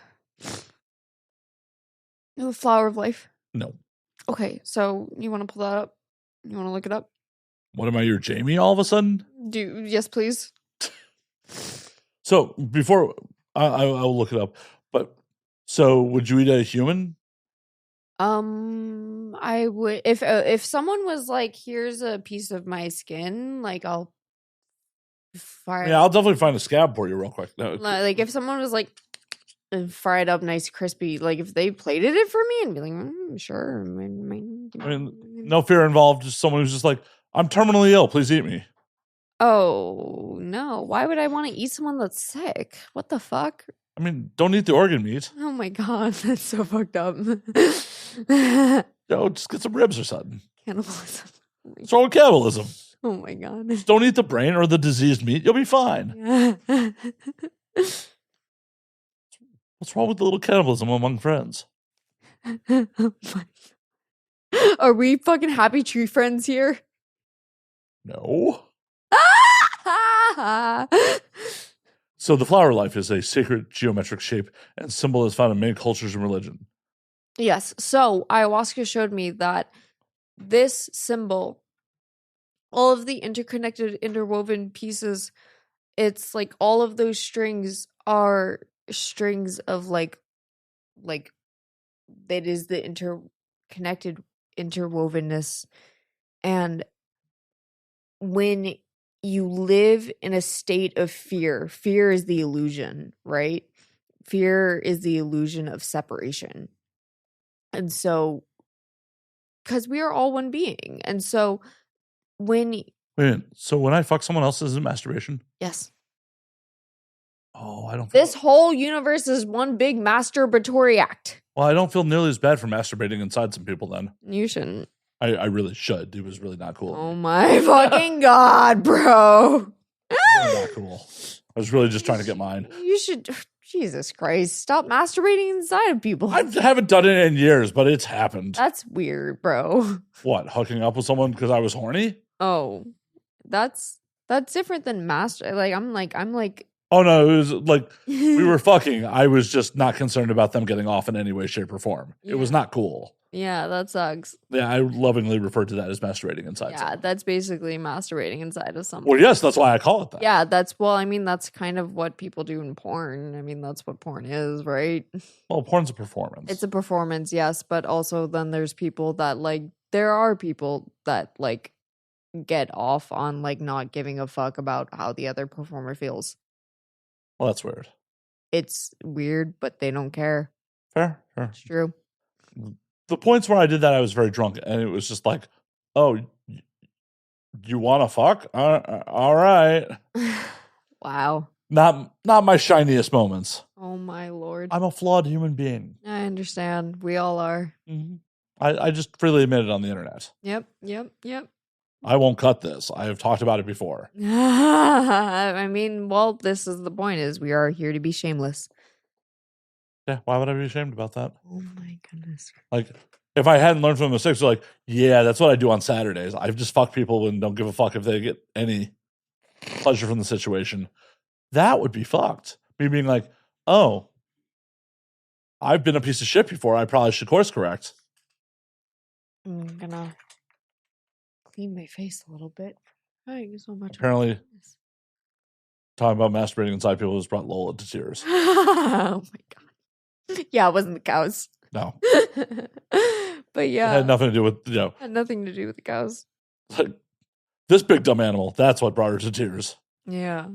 the flower of life. No. Okay, so you want to pull that up? You want to look it up? What, am I your Jamie all of a sudden? Yes, please. So before I'll look it up, but so would you eat a human? I would if someone was here's a piece of my skin, I'll fire. Yeah, I'll definitely find a scab for you real quick. No, if someone was fried up, nice, crispy, if they plated it for me, and be sure. I mean, no fear involved. Just someone who's just I'm terminally ill. Please eat me. Oh no! Why would I want to eat someone that's sick? What the fuck? I mean, don't eat the organ meat. Oh my god, that's so fucked up. Yo, just get some ribs or something. Cannibalism. What's wrong with cannibalism? Oh my god. Just don't eat the brain or the diseased meat. You'll be fine. What's wrong with the little cannibalism among friends? Are we fucking happy tree friends here? No. So the flower life is a sacred geometric shape and symbol is found in many cultures and religion. Yes. So ayahuasca showed me that this symbol all of the interconnected, interwoven pieces, it's like all of those strings are strings of like that is the interconnected interwovenness. And when you live in a state of fear, fear is the illusion, right? Fear is the illusion of separation. And so, because we are all one being. And so, Wait, so when I fuck someone else, is it masturbation? Yes. Oh, I don't. This whole universe is one big masturbatory act. Well, I don't feel nearly as bad for masturbating inside some people then. You shouldn't. I really should. It was really not cool. Oh my fucking God, bro. Really not cool. I was really just trying to get mine. You should. Jesus Christ. Stop masturbating inside of people. I haven't done it in years, but it's happened. That's weird, bro. What? Hooking up with someone because I was horny? Oh, that's different than master. Like, I'm like. Oh no, it was like we were fucking. I was just not concerned about them getting off in any way, shape, or form. It was not cool. Yeah, that sucks. Yeah, I lovingly referred to that as masturbating inside. Yeah, someone. that's basically masturbating inside of someone. Well, yes, that's why I call it that. Yeah, that's kind of what people do in porn. I mean, that's what porn is, right? Well, porn's a performance. It's a performance, yes, but also then there's people that there are people that get off on not giving a fuck about how the other performer feels. Well, that's weird. It's weird, but they don't care. Fair. It's true. The points where I did that, I was very drunk, and it was just like, oh, you want to fuck? All right. Wow. Not my shiniest moments. Oh my Lord. I'm a flawed human being. I understand. We all are. Mm-hmm. I just freely admit it on the internet. Yep. I won't cut this. I have talked about it before. I mean, well, this is the point, is we are here to be shameless. Yeah, why would I be ashamed about that? Oh my goodness. Like, if I hadn't learned from mistakes, yeah, that's what I do on Saturdays. I just fuck people and don't give a fuck if they get any pleasure from the situation. That would be fucked. Me being like, oh, I've been a piece of shit before. I probably should course correct. I'm gonna clean my face a little bit. Thank you so much. Apparently, talking about masturbating inside people has brought Lola to tears. Oh my God. Yeah, it wasn't the cows. No. But yeah. It had nothing to do with, Had nothing to do with the cows. Like, this big dumb animal, that's what brought her to tears. Yeah,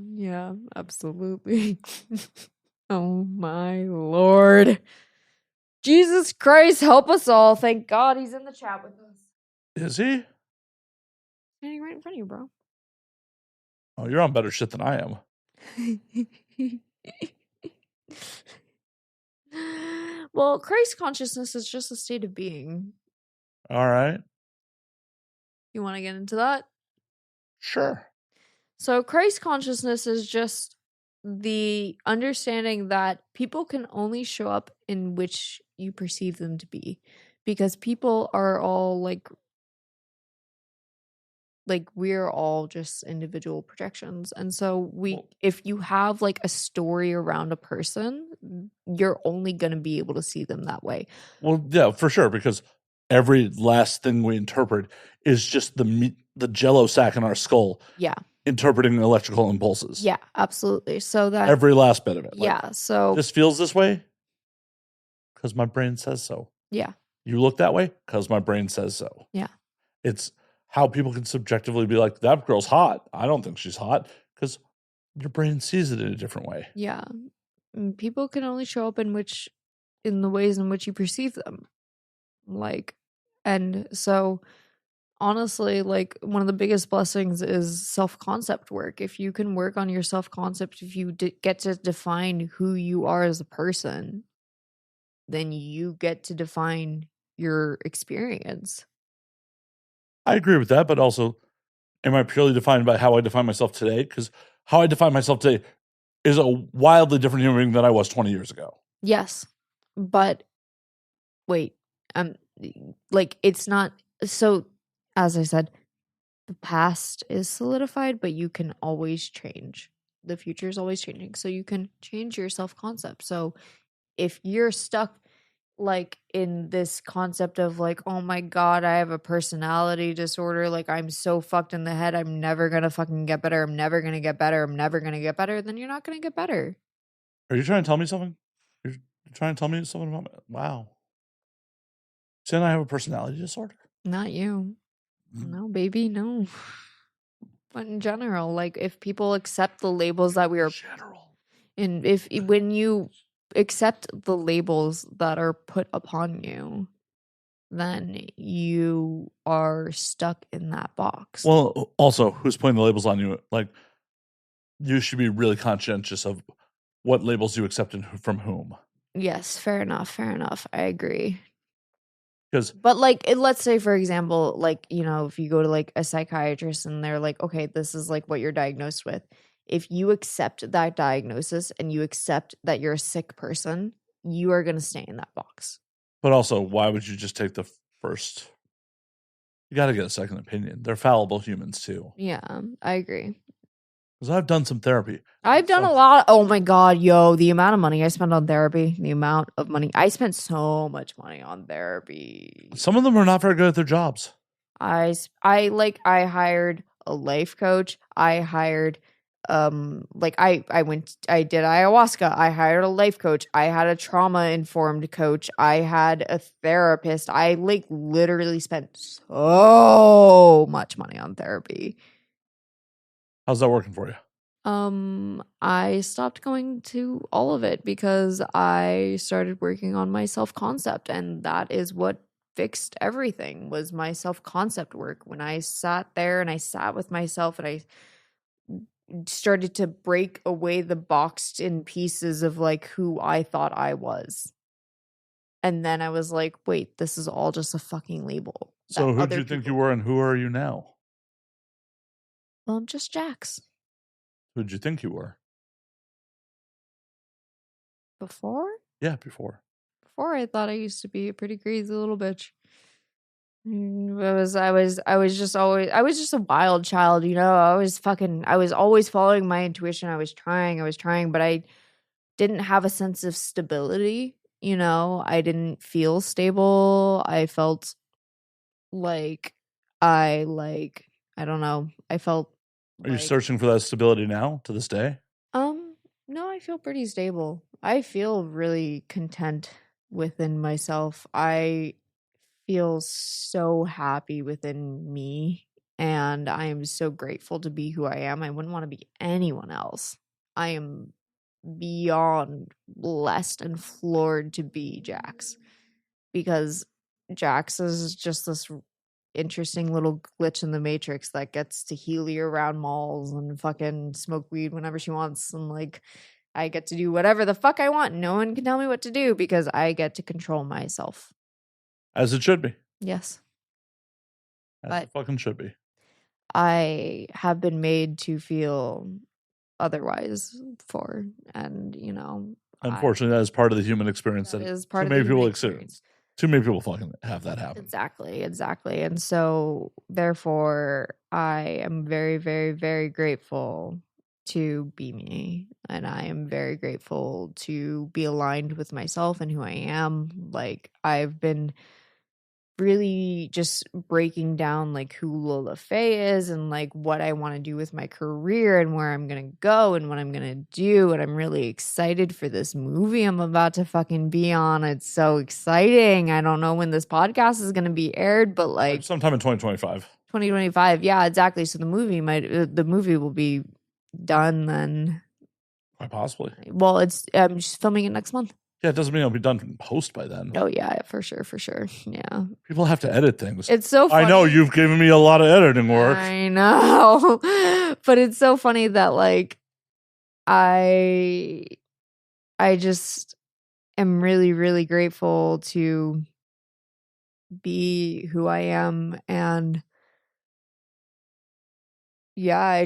absolutely. Oh my Lord. Jesus Christ, help us all. Thank God he's in the chat with us. Is he? Standing right in front of you, bro. Oh, you're on better shit than I am. Well, Christ consciousness is just a state of being. All right. You want to get into that? Sure. So Christ consciousness is just the understanding that people can only show up in which you perceive them to be, because people are all like we're all just individual projections. And so if you have a story around a person, you're only going to be able to see them that way. Well, yeah, for sure, because every last thing we interpret is just the jello sack in our skull. Yeah. Interpreting electrical impulses. Yeah, absolutely. So that every last bit of it. Yeah. So this feels this way because my brain says so. Yeah. You look that way because my brain says so. Yeah. It's how people can subjectively be like, that girl's hot. I don't think she's hot, because your brain sees it in a different way. Yeah. People can only show up in the ways in which you perceive them. And so honestly, one of the biggest blessings is self-concept work. If you can work on your self-concept, if you get to define who you are as a person, then you get to define your experience. I agree with that, but also, am I purely defined by how I define myself today? Because how I define myself today is a wildly different human being than I was 20 years ago. Yes, but wait, it's not. So, as I said, the past is solidified, but you can always change. The future is always changing, so you can change your self-concept. So, if you're stuck, like in this concept of like, oh my god, I have a personality disorder, like I'm so fucked in the head, I'm never gonna fucking get better, I'm never gonna get better, I'm never gonna get better, then you're not gonna get better. Are you trying to tell me something? You're trying to tell me something about me? Wow. Saying I have a personality disorder? Not you. Mm. No, baby, no. But in general, like if people accept the labels that we are, General. and if when you accept the labels that are put upon you, then you are stuck in that box. Well, also, who's putting the labels on you? Like, you should be really conscientious of what labels you accept and from whom. Yes, fair enough, fair enough. I agree. Because But like let's say for example, like, you know, if you go to like a psychiatrist and they're like, okay, this is like what you're diagnosed with. If you accept that diagnosis and you accept that you're a sick person, you are going to stay in that box. But also, why would you just take the first? You got to get a second opinion. They're fallible humans too. Yeah, I agree. Because I've done some therapy. I've done a lot. Oh my god, yo, the amount of money I spent on therapy, the amount of money I spent so much money on therapy. Some of them are not very good at their jobs. I hired a life coach. I hired I did ayahuasca. I hired a life coach. I had a trauma informed coach. I had a therapist. I like literally spent so much money on therapy. How's that working for you? I stopped going to all of it because I started working on my self-concept, and that is what fixed everything, was my self-concept work. When I sat there and I sat with myself and I started to break away the boxed in pieces of like who I thought I was. And then I was like, wait, this is all just a fucking label. So who do you think you were and who are you now? Well, I'm just Jax. Who did you think you were? Before? Yeah, before. Before I thought I used to be a pretty crazy little bitch. I was just a wild child, you know. I was always following my intuition. I was trying, but I didn't have a sense of stability, you know. I didn't feel stable. I felt like I don't know. I felt Are you searching for that stability now to this day? No, I feel pretty stable. I feel really content within myself. I feel so happy within me, and I am so grateful to be who I am. I wouldn't want to be anyone else. I am beyond blessed and floored to be Jax, because Jax is just this interesting little glitch in the matrix that gets to healy around malls and fucking smoke weed whenever she wants, and like I get to do whatever the fuck I want. No one can tell me what to do because I get to control myself. As it should be. Yes. As it fucking should be. I have been made to feel otherwise before, and you know, unfortunately, that is part of the human experience. That is part of the human experience. Too many people fucking have that happen. Exactly. And so, therefore, I am very, very, very grateful to be me. And I am very grateful to be aligned with myself and who I am. Like, I've been really just breaking down like who Lola Fae is and like what I want to do with my career and where I'm going to go and what I'm going to do. And I'm really excited for this movie I'm about to fucking be on. It's so exciting. I don't know when this podcast is going to be aired, but like sometime in 2025. 2025. Yeah, exactly. So the movie will be done then. Quite possibly. Well, I'm just filming it next month. Yeah, it doesn't mean it'll be done post by then. Oh, yeah, for sure. Yeah. People have to edit things. It's so funny. I know you've given me a lot of editing work. I know. But it's so funny that, like, I just am really, really grateful to be who I am. And yeah,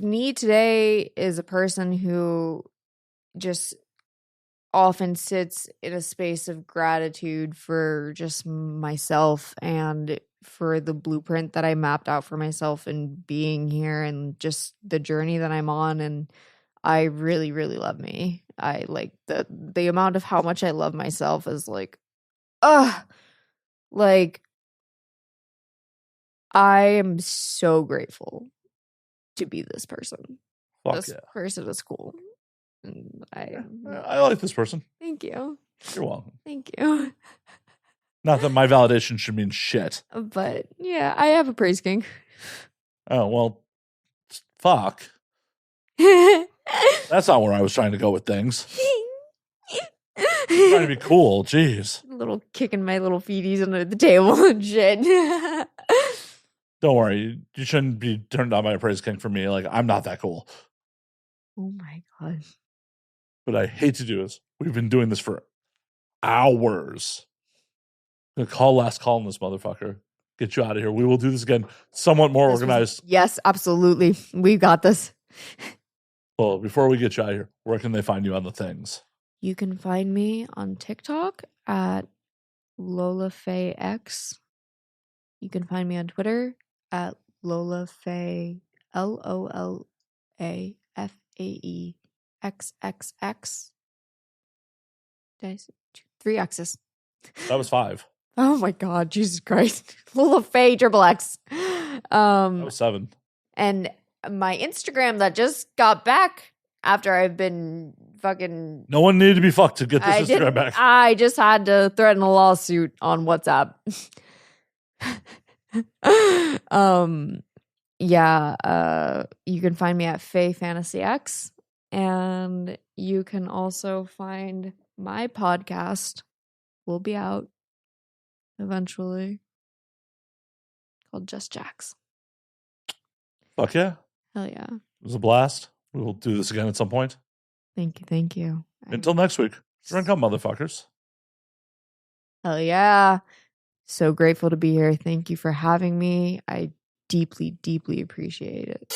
me today is a person who just often sits in a space of gratitude for just myself and for the blueprint that I mapped out for myself and being here and just the journey that I'm on. And I really, really love me. I like the amount of how much I love myself is like, like I am so grateful to be this person. Fuck This yeah. person is cool. And I like this person. thank you. You're welcome. Thank you. Not that my validation should mean shit. But yeah, I have a praise king. Oh, well, fuck. That's not where I was trying to go with things. Trying to be cool. Jeez. Little kicking my little feeties under the table and shit. Don't worry. You shouldn't be turned on by a praise king for me. Like, I'm not that cool. Oh my god. But I hate to do this. We've been doing this for hours. I'm gonna call last call on this motherfucker. Get you out of here. We will do this again, somewhat more organized. Yes, absolutely. We got this. Well, before we get you out of here, where can they find you on the things? You can find me on TikTok at Lola Fae X. You can find me on Twitter at Lola Fae LOLAFAEXXX. Did I say 3 X's? That was 5. Oh my god, Jesus Christ. Lola Fae triple X. That was 7. And my Instagram that just got back after I've been fucking. No one needed to be fucked to get this Instagram back. I just had to threaten a lawsuit on WhatsApp. You can find me at Fae Fantasy X, and you can also find my podcast. Will be out eventually, called Just Jacks. Fuck yeah. Hell yeah. It was a blast. We will do this again at some point. Thank you. Until next week. Drink up, motherfuckers. Hell yeah. So grateful to be here. Thank you for having me. I deeply, deeply appreciate it.